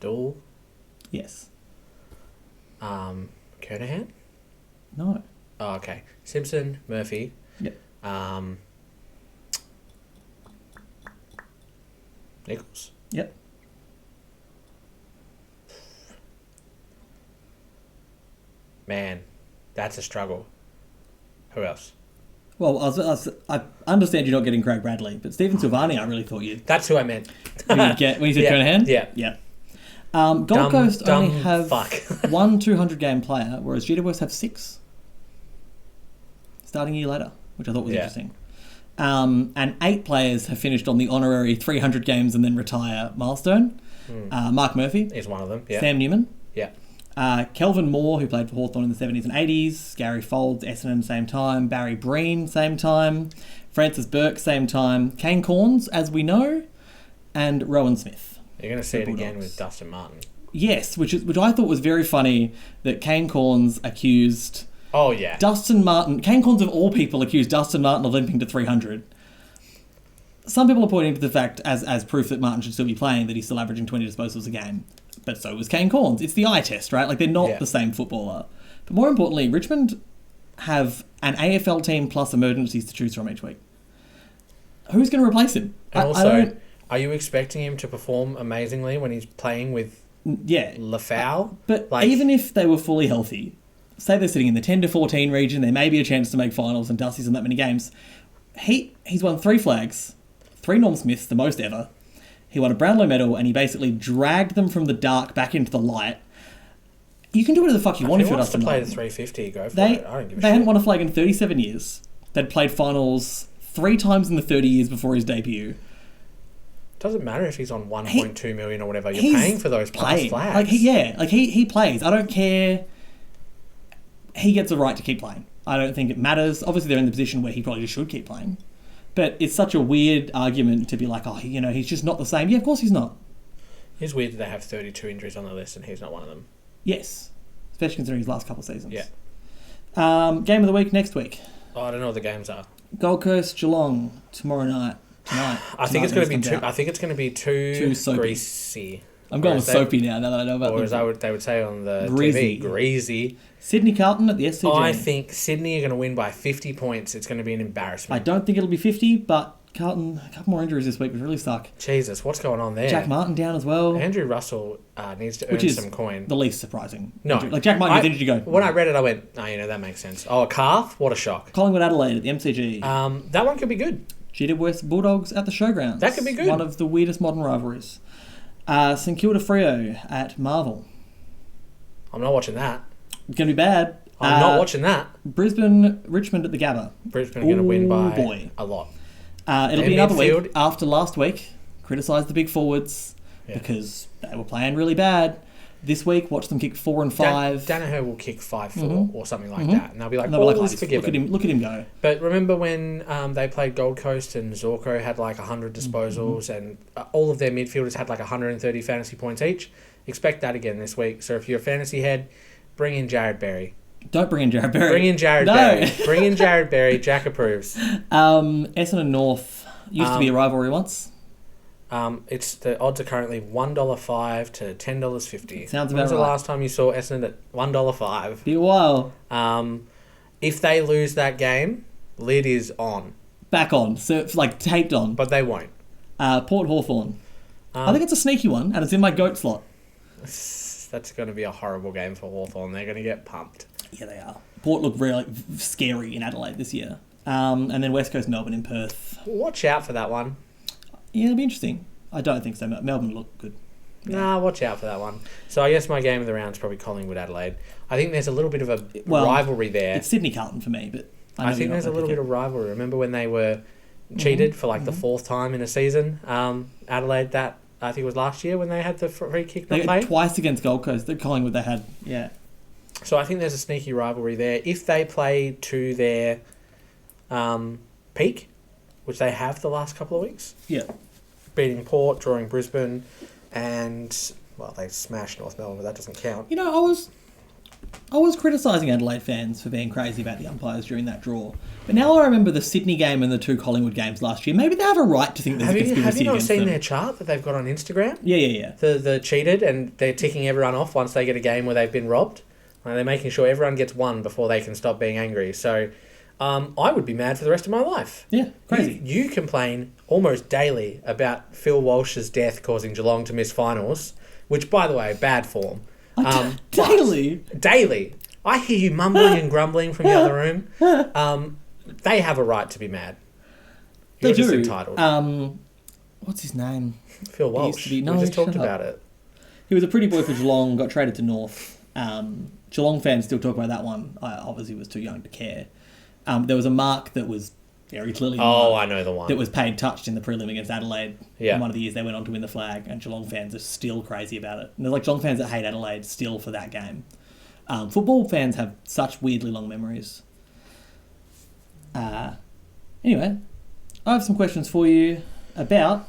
[SPEAKER 4] Dool.
[SPEAKER 5] Yes.
[SPEAKER 4] Kernahan?
[SPEAKER 5] No.
[SPEAKER 4] Oh, okay. Simpson, Murphy.
[SPEAKER 5] Yep.
[SPEAKER 4] Nichols.
[SPEAKER 5] Yep.
[SPEAKER 4] Man, that's a struggle. Who else?
[SPEAKER 5] Well, I understand you're not getting Craig Bradley, but Stephen Silvani, I really thought you'd
[SPEAKER 4] That's who I meant.
[SPEAKER 5] get when you said
[SPEAKER 4] Yeah,
[SPEAKER 5] Kernahan.
[SPEAKER 4] yeah.
[SPEAKER 5] Yeah. Gold Coast only
[SPEAKER 4] dumb
[SPEAKER 5] have
[SPEAKER 4] fuck.
[SPEAKER 5] one 200 game player, whereas GWS have 6. Starting a year later, which I thought was
[SPEAKER 4] Yeah.
[SPEAKER 5] interesting. And 8 players have finished on the honorary 300 games and then retire milestone. Mark Murphy,
[SPEAKER 4] Is one of them. Yeah.
[SPEAKER 5] Sam Newman,
[SPEAKER 4] Yeah.
[SPEAKER 5] Kelvin Moore, who played for Hawthorn in the 70s and 80s, Gary Folds, Essendon, same time, Barry Breen, same time, Francis Burke, same time, Kane Corns, as we know, and Rowan Smith.
[SPEAKER 4] You're going to see it again
[SPEAKER 5] Bulldogs.
[SPEAKER 4] with Dustin Martin.
[SPEAKER 5] Yes, which I thought was very funny that Kane Corns accused
[SPEAKER 4] Oh, yeah.
[SPEAKER 5] Dustin Martin. Kane Corns of all people accused Dustin Martin of limping to 300. Some people are pointing to the fact as proof that Martin should still be playing, that he's still averaging 20 disposals a game. But so was Kane Corns. It's the eye test, right? Like, they're not the same footballer. But more importantly, Richmond have an AFL team plus emergencies to choose from each week. Who's going to replace him?
[SPEAKER 4] And also, are you expecting him to perform amazingly when he's playing with
[SPEAKER 5] Yeah.
[SPEAKER 4] Lafau.
[SPEAKER 5] But even if they were fully healthy, say they're sitting in the 10 to 14 region, there may be a chance to make finals, and Dusty's in that many games. He's won 3 flags, 3 Norm Smiths, the most ever. He won a Brownlow medal, and he basically dragged them from the dark back into the light. You can do whatever the fuck you want if you're
[SPEAKER 4] Dustin. If he wants to play the 350, go for it. I don't give a shit.
[SPEAKER 5] They hadn't won a flag in 37 years. They'd played finals 3 times in the 30 years before his debut.
[SPEAKER 4] Doesn't matter if he's on 1.2 million or whatever. You're paying for those past flags.
[SPEAKER 5] He plays. I don't care. He gets a right to keep playing. I don't think it matters. Obviously, they're in the position where he probably just should keep playing. But it's such a weird argument to be like, he's just not the same. Yeah, of course he's not.
[SPEAKER 4] It's weird that they have 32 injuries on the list and he's not one of them.
[SPEAKER 5] Yes. Especially considering his last couple of seasons.
[SPEAKER 4] Yeah.
[SPEAKER 5] Game of the week next week.
[SPEAKER 4] Oh, I don't know what the games are.
[SPEAKER 5] Gold Coast, Geelong, tonight.
[SPEAKER 4] I think it's going to be too
[SPEAKER 5] soapy.
[SPEAKER 4] Greasy.
[SPEAKER 5] I'm going with soapy now that I know about
[SPEAKER 4] it. Or as they would say on the TV, greasy.
[SPEAKER 5] Sydney Carlton at the SCG.
[SPEAKER 4] I think Sydney are going to win by 50 points. It's going to be an embarrassment.
[SPEAKER 5] I don't think it'll be 50, but Carlton, a couple more injuries this week, which really suck.
[SPEAKER 4] Jesus, what's going on there?
[SPEAKER 5] Jack Martin down as well.
[SPEAKER 4] Andrew Russell needs to earn some coin.
[SPEAKER 5] The least surprising.
[SPEAKER 4] No.
[SPEAKER 5] Like Jack Martin gets injured, you go.
[SPEAKER 4] When I read it, I went, that makes sense. Oh, a calf? What a shock.
[SPEAKER 5] Collingwood Adelaide at the MCG.
[SPEAKER 4] That one could be good.
[SPEAKER 5] GWS West Bulldogs at the Showgrounds.
[SPEAKER 4] That could be good.
[SPEAKER 5] One of the weirdest modern rivalries. St Kilda Freo at Marvel.
[SPEAKER 4] I'm not watching that.
[SPEAKER 5] It's going to be bad.
[SPEAKER 4] I'm not watching that.
[SPEAKER 5] Brisbane Richmond at the Gabba.
[SPEAKER 4] Brisbane are going to win by a lot.
[SPEAKER 5] It'll be another week after last week. Criticised the big forwards because they were playing really bad. This week, watch them kick 4 and 5.
[SPEAKER 4] Danaher will kick 5-4 or something like that, and they'll be like, he's forgiven.
[SPEAKER 5] Look at him go.
[SPEAKER 4] But remember when they played Gold Coast and Zorko had like 100 disposals and all of their midfielders had like 130 fantasy points each? Expect that again this week. So if you're a fantasy head, bring in Jared Berry.
[SPEAKER 5] Don't bring in Jared Berry.
[SPEAKER 4] Bring in Jared Berry. Bring in Jared Berry. Jack approves.
[SPEAKER 5] Essendon North used to be a rivalry once.
[SPEAKER 4] It's the odds are currently $1.05 to $10.50.
[SPEAKER 5] Sounds about right.
[SPEAKER 4] When was the last time you saw Essendon at $1.05?
[SPEAKER 5] Be a while.
[SPEAKER 4] If they lose that game, lid is on.
[SPEAKER 5] Back on, so it's like taped on.
[SPEAKER 4] But they won't.
[SPEAKER 5] Port Hawthorn. I think it's a sneaky one, and it's in my GOAT slot.
[SPEAKER 4] That's going to be a horrible game for Hawthorn. They're going to get pumped.
[SPEAKER 5] Yeah, they are. Port look really scary in Adelaide this year. And then West Coast Melbourne in Perth.
[SPEAKER 4] Watch out for that one.
[SPEAKER 5] Yeah, it'll be interesting. I don't think so. Melbourne look good. Yeah.
[SPEAKER 4] Nah, watch out for that one. So I guess my game of the round is probably Collingwood Adelaide. I think there's a little bit of a rivalry there.
[SPEAKER 5] It's Sydney Carlton for me, but
[SPEAKER 4] I think there's a little bit of rivalry. Remember when they were cheated for like the 4th time in a season? Adelaide, that I think it was last year when they had the free kick not played.
[SPEAKER 5] Twice against Gold Coast. The Collingwood they had, yeah.
[SPEAKER 4] So I think there's a sneaky rivalry there. If they play to their peak, which they have the last couple of weeks.
[SPEAKER 5] Yeah.
[SPEAKER 4] Beating Port, drawing Brisbane, and, they smashed North Melbourne, but that doesn't count.
[SPEAKER 5] I was criticising Adelaide fans for being crazy about the umpires during that draw. But now I remember the Sydney game and the 2 Collingwood games last year. Maybe they have a right to think there's a conspiracy against them. Have you not seen their chart that they've got on Instagram? Yeah.
[SPEAKER 4] The cheated, and they're ticking everyone off once they get a game where they've been robbed. They're making sure everyone gets one before they can stop being angry. So I would be mad for the rest of my life.
[SPEAKER 5] Yeah, crazy.
[SPEAKER 4] You complain almost daily about Phil Walsh's death causing Geelong to miss finals, which, by the way, bad form.
[SPEAKER 5] Daily?
[SPEAKER 4] Daily. I hear you mumbling and grumbling from the other room. They have a right to be mad. You're just entitled.
[SPEAKER 5] What's his name?
[SPEAKER 4] Phil Walsh. We just talked about it.
[SPEAKER 5] He was a pretty boy for Geelong, got traded to North. Geelong fans still talk about that one. I obviously was too young to care. There was a mark that was very clearly
[SPEAKER 4] I know the one.
[SPEAKER 5] That was paid touched in the prelim against Adelaide.
[SPEAKER 4] Yeah.
[SPEAKER 5] In one of the years they went on to win the flag, and Geelong fans are still crazy about it. And there's Geelong fans that hate Adelaide still for that game. Football fans have such weirdly long memories. Anyway, I have some questions for you about...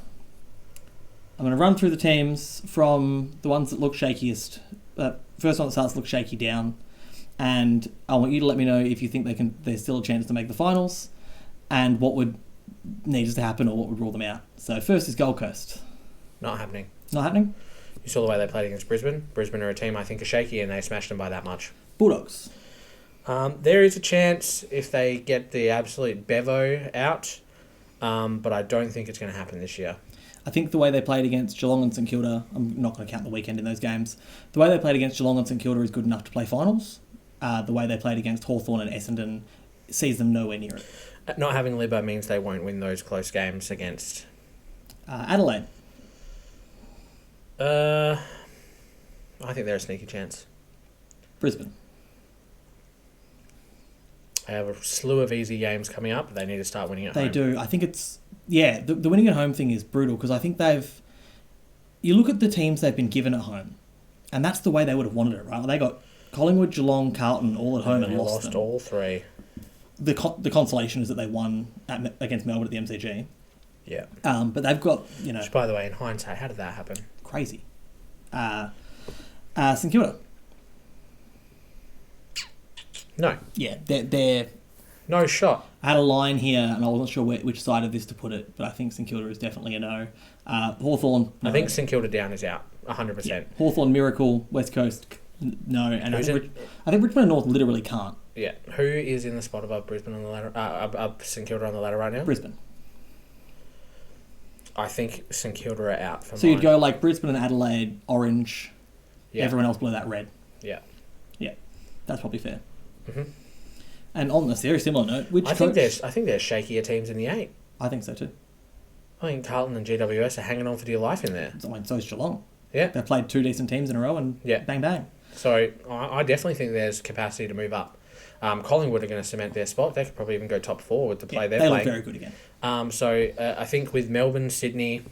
[SPEAKER 5] I'm going to run through the teams from the ones that look shakiest. First one that starts to look shaky down. And I want you to let me know if you think there's still a chance to make the finals and what would need to happen or what would rule them out. So first is Gold Coast.
[SPEAKER 4] Not happening.
[SPEAKER 5] Not happening?
[SPEAKER 4] You saw the way they played against Brisbane. Brisbane are a team I think are shaky and they smashed them by that much.
[SPEAKER 5] Bulldogs.
[SPEAKER 4] There is a chance if they get the absolute bevo out, but I don't think it's going to happen this year.
[SPEAKER 5] I think the way they played against Geelong and St Kilda, I'm not going to count the weekend in those games, the way they played against Geelong and St Kilda is good enough to play finals. The way they played against Hawthorn and Essendon sees them nowhere near it.
[SPEAKER 4] Not having Libba means they won't win those close games against...
[SPEAKER 5] Adelaide.
[SPEAKER 4] I think they're a sneaky chance.
[SPEAKER 5] Brisbane.
[SPEAKER 4] They have a slew of easy games coming up. They need to start winning at home.
[SPEAKER 5] They do. I think it's... Yeah, the winning at home thing is brutal because I think they've... You look at the teams they've been given at home, and that's the way they would have wanted it, right? They got Collingwood, Geelong, Carlton all at home and lost them.
[SPEAKER 4] All three.
[SPEAKER 5] The consolation is that they won against Melbourne at the MCG.
[SPEAKER 4] Yeah.
[SPEAKER 5] But they've got,
[SPEAKER 4] Which, by the way, in hindsight, how did that happen?
[SPEAKER 5] Crazy. St Kilda.
[SPEAKER 4] No.
[SPEAKER 5] Yeah, they're...
[SPEAKER 4] No shot.
[SPEAKER 5] I had a line here, and I wasn't sure which side of this to put it, but I think St Kilda is definitely a no. Hawthorn, no.
[SPEAKER 4] I think St Kilda down is out, 100%.
[SPEAKER 5] Yeah. Hawthorn, Miracle, West Coast, no. And I think Richmond and North literally can't.
[SPEAKER 4] Yeah. Who is in the spot above Brisbane on the ladder? Up St Kilda on the ladder right now?
[SPEAKER 5] Brisbane.
[SPEAKER 4] I think St Kilda are out for
[SPEAKER 5] So you'd go like Brisbane and Adelaide, orange,
[SPEAKER 4] Yeah.
[SPEAKER 5] everyone else below that red.
[SPEAKER 4] Yeah.
[SPEAKER 5] Yeah, that's probably fair.
[SPEAKER 4] Mm-hmm.
[SPEAKER 5] And on this very similar note,
[SPEAKER 4] I think there's shakier teams in the 8.
[SPEAKER 5] I think so too.
[SPEAKER 4] I think Carlton and GWS are hanging on for dear life in there.
[SPEAKER 5] I mean, so is Geelong.
[SPEAKER 4] Yeah.
[SPEAKER 5] They've played 2 decent teams in a row and bang bang.
[SPEAKER 4] So I definitely think there's capacity to move up. Collingwood are going to cement their spot. They could probably even go top 4 with the play they're
[SPEAKER 5] they
[SPEAKER 4] playing.
[SPEAKER 5] Look very good again.
[SPEAKER 4] I think with Melbourne, Sydney,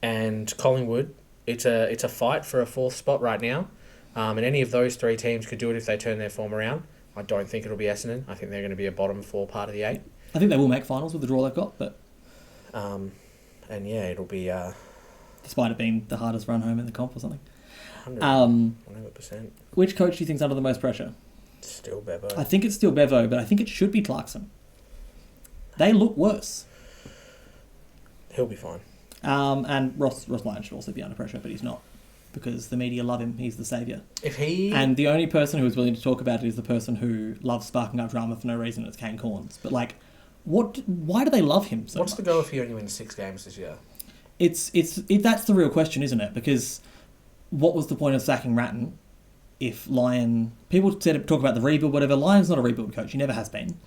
[SPEAKER 4] and Collingwood, it's a fight for a 4th spot right now. And any of those 3 teams could do it if they turn their form around. I don't think it'll be Essendon. I think they're going to be a bottom 4 part of the 8.
[SPEAKER 5] I think they will make finals with the draw they've got, but
[SPEAKER 4] and yeah, it'll be
[SPEAKER 5] despite it being the hardest run home in the comp or something.
[SPEAKER 4] 100%.
[SPEAKER 5] Which coach do you think's under the most pressure?
[SPEAKER 4] Still Bevo.
[SPEAKER 5] I think it's still Bevo, but I think it should be Clarkson. They look worse.
[SPEAKER 4] He'll be fine.
[SPEAKER 5] And Ross Lyon should also be under pressure, but he's not, because the media love him. He's the saviour. And the only person who is willing to talk about it is the person who loves sparking up drama for no reason. It's Kane Corns. But like, why do they love him so
[SPEAKER 4] What's
[SPEAKER 5] much?
[SPEAKER 4] the goal if he only wins 6 games this year?
[SPEAKER 5] It's that's the real question, isn't it? Because what was the point of sacking Ratton if Lyon... People talk about the rebuild, whatever. Lyon's not a rebuild coach. He never has been.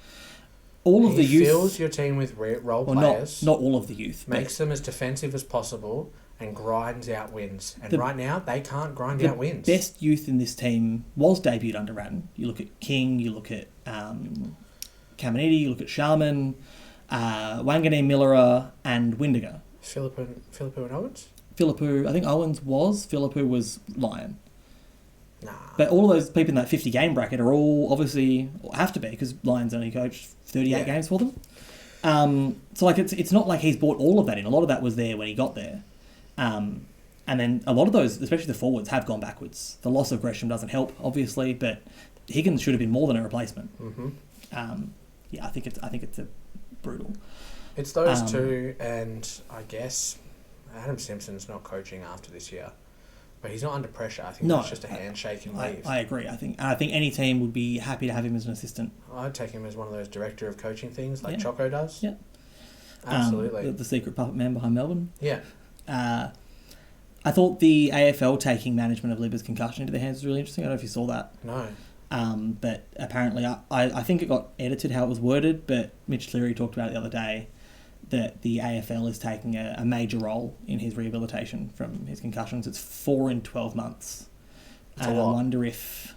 [SPEAKER 5] All of the youth...
[SPEAKER 4] He fills your team with role players.
[SPEAKER 5] Not all of the youth.
[SPEAKER 4] Makes them as defensive as possible and grinds out wins. And right now, they can't grind out wins.
[SPEAKER 5] The best youth in this team was debuted under Ratton. You look at King, you look at Caminiti, you look at Sharman, Wanganeen Millera, and Windiger.
[SPEAKER 4] Philippou and Owens?
[SPEAKER 5] Philippou, I think Owens was. Philippou was Lyon.
[SPEAKER 4] Nah.
[SPEAKER 5] But all of those people in that 50 game bracket are all obviously, or have to be, because Lyon's only coached 38 games for them. So like it's not like he's brought all of that in. A lot of that was there when he got there. And then a lot of those, especially the forwards, have gone backwards. The loss of Gresham doesn't help, obviously, but Higgins should have been more than a replacement.
[SPEAKER 4] Mm-hmm.
[SPEAKER 5] I think it's a brutal.
[SPEAKER 4] It's those two, and I guess Adam Simpson's not coaching after this year. But he's not under pressure. I think that's just a handshake and leave.
[SPEAKER 5] I agree. I think any team would be happy to have him as an assistant.
[SPEAKER 4] I'd take him as one of those director of coaching things like Choco does.
[SPEAKER 5] Yeah.
[SPEAKER 4] Absolutely.
[SPEAKER 5] The secret puppet man behind Melbourne.
[SPEAKER 4] Yeah.
[SPEAKER 5] I thought the AFL taking management of Libba's concussion into their hands was really interesting. I don't know if you saw that.
[SPEAKER 4] No.
[SPEAKER 5] But apparently, I think it got edited how it was worded, but Mitch Cleary talked about it the other day, that the AFL is taking a major role in his rehabilitation from his concussions. It's 4 in 12 months. And I wonder if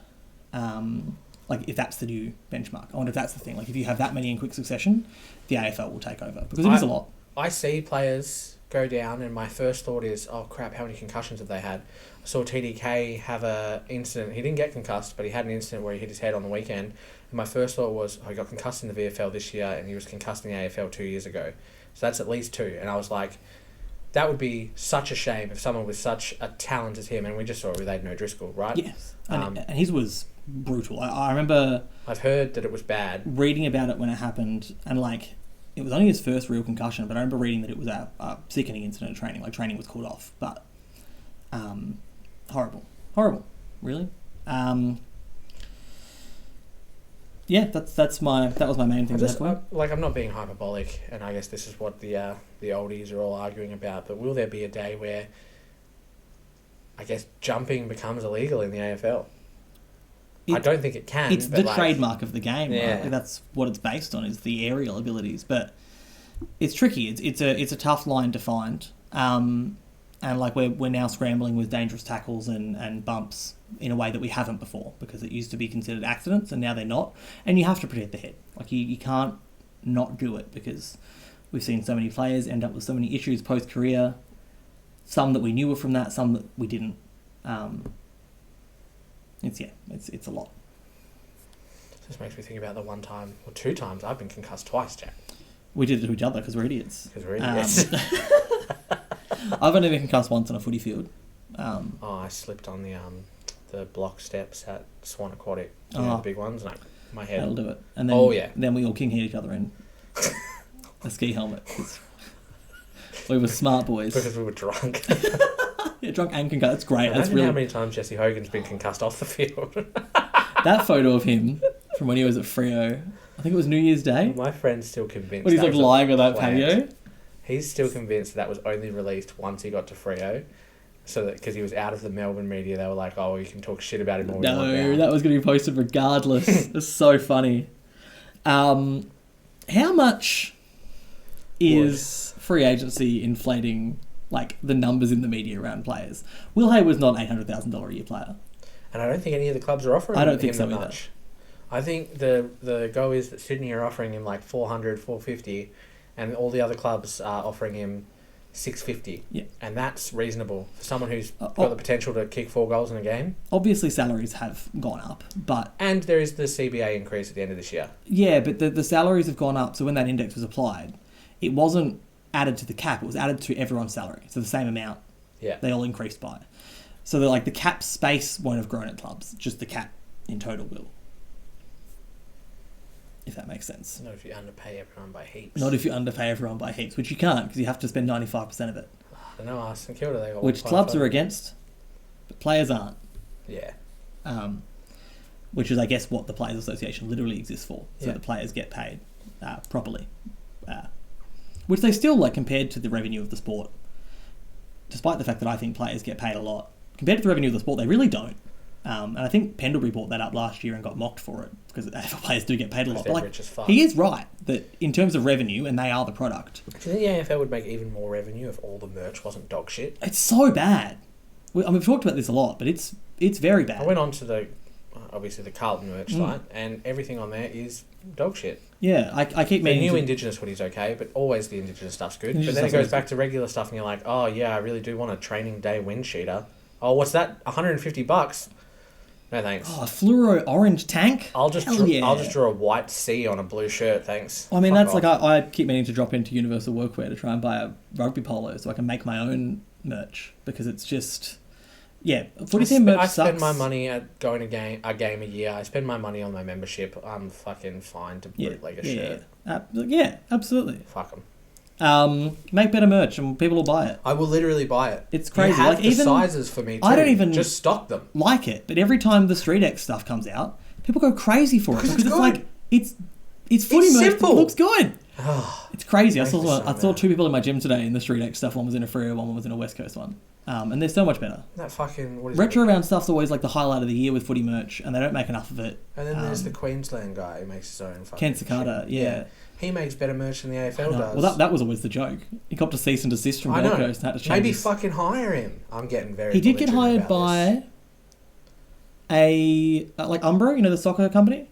[SPEAKER 5] that's the new benchmark. I wonder if that's the thing. Like, if you have that many in quick succession, the AFL will take over, because it is a lot.
[SPEAKER 4] I see players go down, and my first thought is, oh crap, how many concussions have they had? I saw TDK have an incident. He didn't get concussed, but he had an incident where he hit his head on the weekend. And my first thought was, he got concussed in the VFL this year, and he was concussed in the AFL 2 years ago. So that's at least 2. And I was like, that would be such a shame if someone with such a talent as him, and we just saw it with Aiden O'Driscoll, right?
[SPEAKER 5] Yes. And his was brutal. I remember...
[SPEAKER 4] I've heard that it was bad.
[SPEAKER 5] Reading about it when it happened, and it was only his first real concussion, but I remember reading that it was a sickening incident of training. Like, training was called off. But horrible. Really. that was my main thing.
[SPEAKER 4] I'm not being hyperbolic, and I guess this is what the oldies are all arguing about. But will there be a day where, I guess, jumping becomes illegal in the AFL? I don't think it can.
[SPEAKER 5] It's the trademark of the game.
[SPEAKER 4] Yeah.
[SPEAKER 5] Right? That's what it's based on, is the aerial abilities. But it's tricky. It's a tough line to find. And like we're now scrambling with dangerous tackles and bumps in a way that we haven't before, because it used to be considered accidents and now they're not. And you have to protect the head. Like you can't not do it, because we've seen so many players end up with so many issues post-career. Some that we knew were from that, some that we didn't. It's a lot.
[SPEAKER 4] This makes me think about the one time or two times I've been concussed twice, Jack.
[SPEAKER 5] We did it to each other because we're idiots.
[SPEAKER 4] I've
[SPEAKER 5] only been concussed once on a footy field.
[SPEAKER 4] I slipped on the block steps at Swan Aquatic. The big ones. No, my head.
[SPEAKER 5] That'll do it. And then, then we all king hit each other in a ski helmet. We were smart boys.
[SPEAKER 4] Because we were drunk.
[SPEAKER 5] Yeah, drunk and concussed. That's great.
[SPEAKER 4] Imagine how many times Jesse Hogan's been concussed off the field.
[SPEAKER 5] That photo of him from when he was at Freo, I think it was New Year's Day.
[SPEAKER 4] My friend's still convinced.
[SPEAKER 5] When he's like lying on that patio.
[SPEAKER 4] He's still convinced that was only released once he got to Freo. So that because he was out of the Melbourne media, they were like, "Oh, you can talk shit about him all you want now."
[SPEAKER 5] That was going to be posted regardless. It's so funny. How much is free agency inflating like the numbers in the media around players? Will Hayward's not an $800,000 a year player,
[SPEAKER 4] and I don't think any of the clubs are offering.
[SPEAKER 5] I don't think so
[SPEAKER 4] that
[SPEAKER 5] either.
[SPEAKER 4] Much. I think the go is that Sydney are offering him like 400, 450, and all the other clubs are offering him 650.
[SPEAKER 5] Yeah,
[SPEAKER 4] and that's reasonable for someone who's got the potential to kick 4 goals in a game.
[SPEAKER 5] Obviously, salaries have gone up,
[SPEAKER 4] and there is the CBA increase at the end of this year.
[SPEAKER 5] Yeah, but the salaries have gone up. So when that index was applied, it wasn't added to the cap; it was added to everyone's salary. So the same amount.
[SPEAKER 4] Yeah,
[SPEAKER 5] they all increased by. So they're like the cap space won't have grown at clubs; just the cap in total will. If that makes sense.
[SPEAKER 4] Not if you underpay everyone by heaps.
[SPEAKER 5] Not if you underpay everyone by heaps, which you can't, because you have to spend 95% of it.
[SPEAKER 4] I don't know, St Kilda, they got
[SPEAKER 5] which clubs are against, but players aren't.
[SPEAKER 4] Yeah.
[SPEAKER 5] Which is, I guess, what the Players Association literally exists for, so the players get paid properly. Which they still, like, compared to the revenue of the sport, despite the fact that I think players get paid a lot, compared to the revenue of the sport, they really don't. And I think Pendlebury brought that up last year and got mocked for it, because AFL players do get paid a lot. But like, he is right that in terms of revenue, and they are the product.
[SPEAKER 4] Do you think the AFL would make even more revenue if all the merch wasn't dog shit?
[SPEAKER 5] It's so bad. We've talked about this a lot, but it's very bad.
[SPEAKER 4] I went on to obviously the Carlton merch site, and everything on there is dog shit.
[SPEAKER 5] Yeah, I keep meaning
[SPEAKER 4] the new Indigenous hoodie's okay, but always the Indigenous stuff's good. But then it goes back to regular stuff, and you're like, oh yeah, I really do want a training day wind cheater. Oh, what's that? $150? No thanks.
[SPEAKER 5] Oh, a fluoro orange tank?
[SPEAKER 4] I'll just draw a white C on a blue shirt, thanks.
[SPEAKER 5] I mean, that's off. Like I keep meaning to drop into Universal Workwear to try and buy a rugby polo so I can make my own merch, because it's just footy team merch sucks.
[SPEAKER 4] I spend my money at going to a game a year. I spend my money on my membership. I'm fucking fine to bootleg a shirt.
[SPEAKER 5] Yeah, absolutely.
[SPEAKER 4] Fuck them.
[SPEAKER 5] Make better merch and people will buy it.
[SPEAKER 4] I will literally buy it.
[SPEAKER 5] It's crazy.
[SPEAKER 4] You have the sizes for me too.
[SPEAKER 5] I don't even
[SPEAKER 4] just stock them.
[SPEAKER 5] Like it, but every time the Street X stuff comes out, people go crazy for it because it's like it's footy merch. Simple. It looks good. It's crazy. I saw 2 people in my gym today in the Street X stuff. One was in a Freo, one was in a West Coast one. And they're so much better.
[SPEAKER 4] That fucking
[SPEAKER 5] retro round stuff's always like the highlight of the year with footy merch, and they don't make enough of it.
[SPEAKER 4] And then there's the Queensland guy who makes his own fucking
[SPEAKER 5] Ken Sakata, yeah.
[SPEAKER 4] He makes better merch than the AFL does.
[SPEAKER 5] Well, that was always the joke. He got to cease and desist from Gold Coast and had to change.
[SPEAKER 4] Maybe fucking hire him. I'm getting very.
[SPEAKER 5] He did get hired by like Umbro, the soccer company.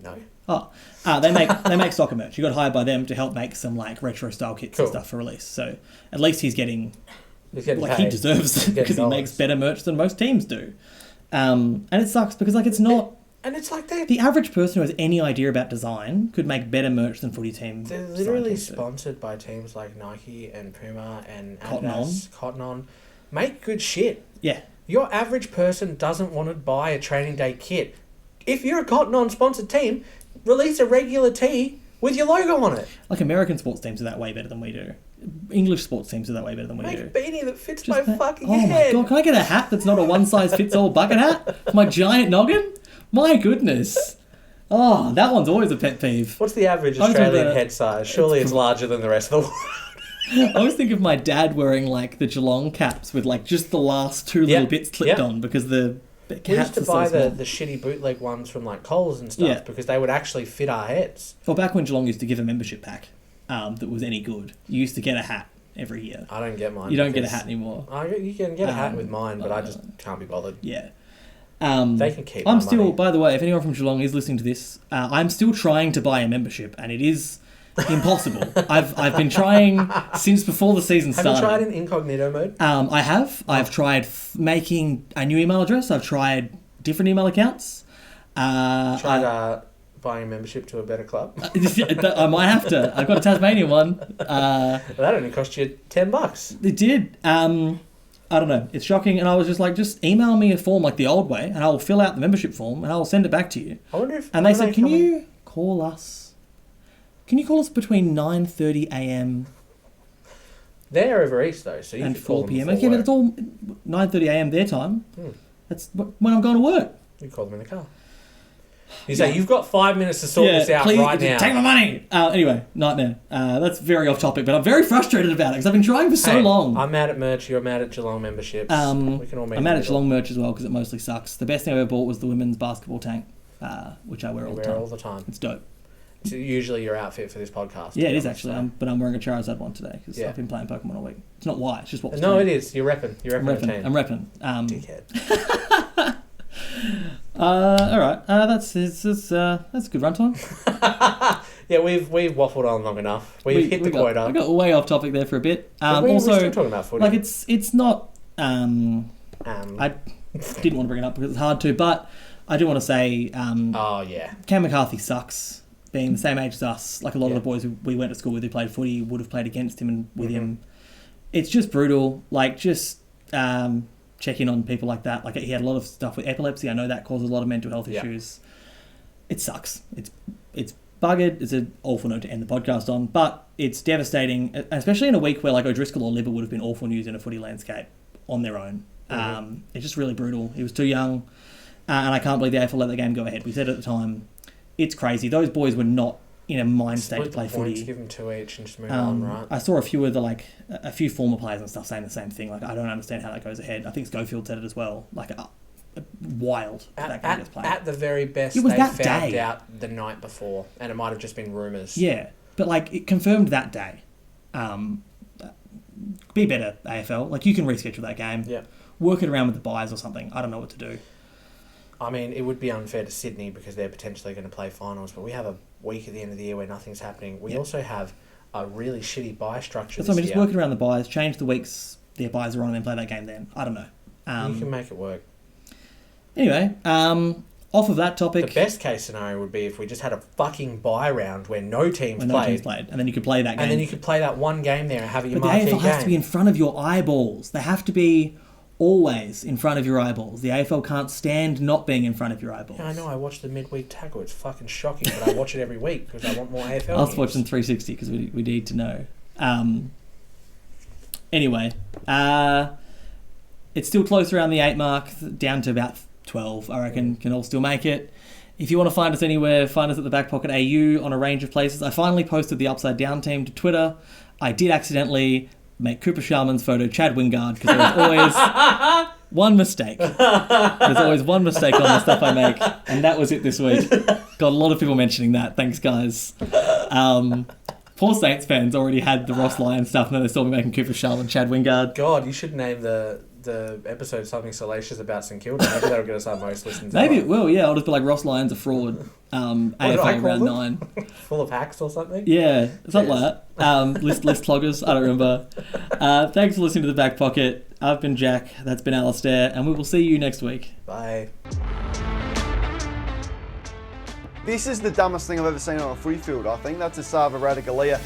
[SPEAKER 4] No.
[SPEAKER 5] They make soccer merch. He got hired by them to help make some like retro style kits and stuff for release. So at least he's getting like paid. He deserves it, because he makes better merch than most teams do. And it sucks because like it's not.
[SPEAKER 4] And it's like
[SPEAKER 5] the average person who has any idea about design could make better merch than footy teams.
[SPEAKER 4] They're literally sponsored by teams like Nike and Puma and Adidas, Cotton On. Make good shit.
[SPEAKER 5] Yeah.
[SPEAKER 4] Your average person doesn't want to buy a training day kit. If you're a Cotton On sponsored team, release a regular tee with your logo on it.
[SPEAKER 5] Like American sports teams are that way better than we do. English sports teams are that way better than we do.
[SPEAKER 4] Make a beanie that fits my fucking head.
[SPEAKER 5] Oh my god, can I get a hat that's not a one-size-fits-all bucket hat? My giant noggin? My goodness. Oh, that one's always a pet peeve.
[SPEAKER 4] What's the average
[SPEAKER 5] I was
[SPEAKER 4] Australian
[SPEAKER 5] wondering-
[SPEAKER 4] head size? Surely it's larger than the rest of the world.
[SPEAKER 5] I always think of my dad wearing like the Geelong caps with like just the last two little bits clipped on because the
[SPEAKER 4] We
[SPEAKER 5] hats
[SPEAKER 4] used to
[SPEAKER 5] are so
[SPEAKER 4] buy
[SPEAKER 5] small.
[SPEAKER 4] the shitty bootleg ones from like Coles and stuff
[SPEAKER 5] Yeah.
[SPEAKER 4] because they would actually fit our heads.
[SPEAKER 5] Well, back when Geelong used to give a membership pack that was any good, you used to get a hat every year.
[SPEAKER 4] I don't get mine.
[SPEAKER 5] You don't get a
[SPEAKER 4] because-
[SPEAKER 5] hat anymore.
[SPEAKER 4] You can get a hat with mine, but I just can't be bothered.
[SPEAKER 5] Yeah.
[SPEAKER 4] They can keep
[SPEAKER 5] I'm
[SPEAKER 4] my
[SPEAKER 5] still,
[SPEAKER 4] money.
[SPEAKER 5] by the way, if anyone from Geelong is listening to this, I'm still trying to buy a membership, and it is impossible. I've been trying since before the season
[SPEAKER 4] Have
[SPEAKER 5] started.
[SPEAKER 4] you tried in incognito mode?
[SPEAKER 5] I have. I've tried making a new email address. I've tried different email accounts.
[SPEAKER 4] Tried buying a membership to a better club?
[SPEAKER 5] I might have to. I've got a Tasmanian one.
[SPEAKER 4] That only cost you $10.
[SPEAKER 5] It did. I don't know. It's shocking. And I was just like, just email me a form like the old way, and I will fill out the membership form, and I will send it back to you.
[SPEAKER 4] I wonder if...
[SPEAKER 5] And they said, can you call us between 9:30 a.m.
[SPEAKER 4] They're over east, though, so you
[SPEAKER 5] and
[SPEAKER 4] could call
[SPEAKER 5] 4 p.m.
[SPEAKER 4] them
[SPEAKER 5] Okay,
[SPEAKER 4] before
[SPEAKER 5] but it's all 9:30 a.m. their time. That's when I'm going to work.
[SPEAKER 4] You call them in the car. You say, you've got 5 minutes to sort this out
[SPEAKER 5] please,
[SPEAKER 4] right now.
[SPEAKER 5] Take my money. Anyway, nightmare. That's very off topic, but I'm very frustrated about it because I've been trying for so long.
[SPEAKER 4] I'm mad at merch, you're mad at Geelong memberships. We can all meet
[SPEAKER 5] I'm
[SPEAKER 4] in
[SPEAKER 5] mad
[SPEAKER 4] the
[SPEAKER 5] at
[SPEAKER 4] middle.
[SPEAKER 5] Geelong merch as well because it mostly sucks. The best thing I ever bought was the women's basketball tank, which I wear all the time.
[SPEAKER 4] all the time.
[SPEAKER 5] It's dope.
[SPEAKER 4] It's usually your outfit for this podcast.
[SPEAKER 5] Yeah, it is actually. But I'm wearing a Charizard one today because
[SPEAKER 4] Yeah.
[SPEAKER 5] I've been playing Pokemon all week. It's not why. It's just what.
[SPEAKER 4] No, it is. You're repping. You're
[SPEAKER 5] I'm
[SPEAKER 4] repping the team.
[SPEAKER 5] I'm repping.
[SPEAKER 4] Dickhead.
[SPEAKER 5] All right. That's a good runtime.
[SPEAKER 4] Yeah, we've waffled on long enough. We've hit the quota.
[SPEAKER 5] We got way off topic there for a bit.
[SPEAKER 4] But we're
[SPEAKER 5] Also,
[SPEAKER 4] still talking about footy.
[SPEAKER 5] like it's not. I didn't want to bring it up because it's hard to, but I do want to say.
[SPEAKER 4] Oh yeah.
[SPEAKER 5] Cam McCarthy sucks. Being the same age as us, like a lot of
[SPEAKER 4] Yeah.
[SPEAKER 5] the boys who we went to school with who played footy would have played against him and with him. It's just brutal. Like, just check in on people like that. Like, he had a lot of stuff with epilepsy. I know that causes a lot of mental health issues. It sucks. It's buggered. It's an awful note to end the podcast on, but it's devastating, especially in a week where like O'Driscoll or Libba would have been awful news in a footy landscape on their own. It's just really brutal. He was too young, and I can't believe the AFL let the game go ahead. We said at the time, it's crazy. Those boys were not in a mind state to
[SPEAKER 4] Split
[SPEAKER 5] play
[SPEAKER 4] the points,
[SPEAKER 5] footy.
[SPEAKER 4] give them 2 each and just move on, right?
[SPEAKER 5] I saw a few of the a few former players and stuff saying the same thing. Like, I don't understand how that goes ahead. I think Schofield said it as well. Like, wild that game gets played.
[SPEAKER 4] At the very best,
[SPEAKER 5] It was
[SPEAKER 4] they
[SPEAKER 5] that
[SPEAKER 4] found
[SPEAKER 5] day.
[SPEAKER 4] out the night before, and it might have just been rumours.
[SPEAKER 5] Yeah, but like it confirmed that day. Be better, AFL. Like, you can reschedule that game.
[SPEAKER 4] Yeah.
[SPEAKER 5] Work it around with the buys or something. I don't know what to do.
[SPEAKER 4] I mean, it would be unfair to Sydney because they're potentially going to play finals, but we have a week at the end of the year where nothing's happening. We also have a really shitty buy structure
[SPEAKER 5] That's what I mean.
[SPEAKER 4] this
[SPEAKER 5] Just
[SPEAKER 4] year.
[SPEAKER 5] work it around the buys. Change the weeks their buys are on and then play that game then. I don't know.
[SPEAKER 4] You can make it work.
[SPEAKER 5] Anyway, off of that topic.
[SPEAKER 4] The best case scenario would be if we just had a fucking buy round where no teams
[SPEAKER 5] when no
[SPEAKER 4] played,
[SPEAKER 5] teams played, and then you could play that game.
[SPEAKER 4] and then you could play that one game there and have it your
[SPEAKER 5] But the
[SPEAKER 4] marquee
[SPEAKER 5] AFL has to be
[SPEAKER 4] game.
[SPEAKER 5] in front of your eyeballs. They have to be always in front of your eyeballs. The AFL can't stand not being in front of your eyeballs.
[SPEAKER 4] Yeah, I know. I watch the midweek tackle. It's fucking shocking, but I watch it every week because I want more AFL.
[SPEAKER 5] I'll
[SPEAKER 4] news.
[SPEAKER 5] watch them 360 because we need to know. Anyway, it's still close around the 8 mark, down to about 12. I reckon can all still make it. If you want to find us anywhere, find us at the Back Pocket AU on a range of places. I finally posted the Upside Down team to Twitter. I did accidentally make Cooper Sharman's photo Chad Wingard because there's always one mistake. There's always one mistake on the stuff I make, and that was it this week. Got a lot of people mentioning that. Thanks, guys. Poor Saints fans already had the Ross Lyon stuff, and then they saw me making Cooper Sharman Chad Wingard.
[SPEAKER 4] God, you should name the episode something salacious about St Kilda. Maybe that'll get us our most listens.
[SPEAKER 5] Maybe
[SPEAKER 4] ever.
[SPEAKER 5] it will, yeah. I'll just be like, Ross Lyon's a fraud.
[SPEAKER 4] did I
[SPEAKER 5] AFL
[SPEAKER 4] call
[SPEAKER 5] round
[SPEAKER 4] them?
[SPEAKER 5] 9.
[SPEAKER 4] Full of hacks or something.
[SPEAKER 5] Yeah, something like that. List cloggers, I don't remember. Thanks for listening to The Back Pocket. I've been Jack, that's been Alistair, and we will see you next week.
[SPEAKER 4] Bye.
[SPEAKER 6] This is the dumbest thing I've ever seen on a footy field, I think. That's a Sava Radicalea.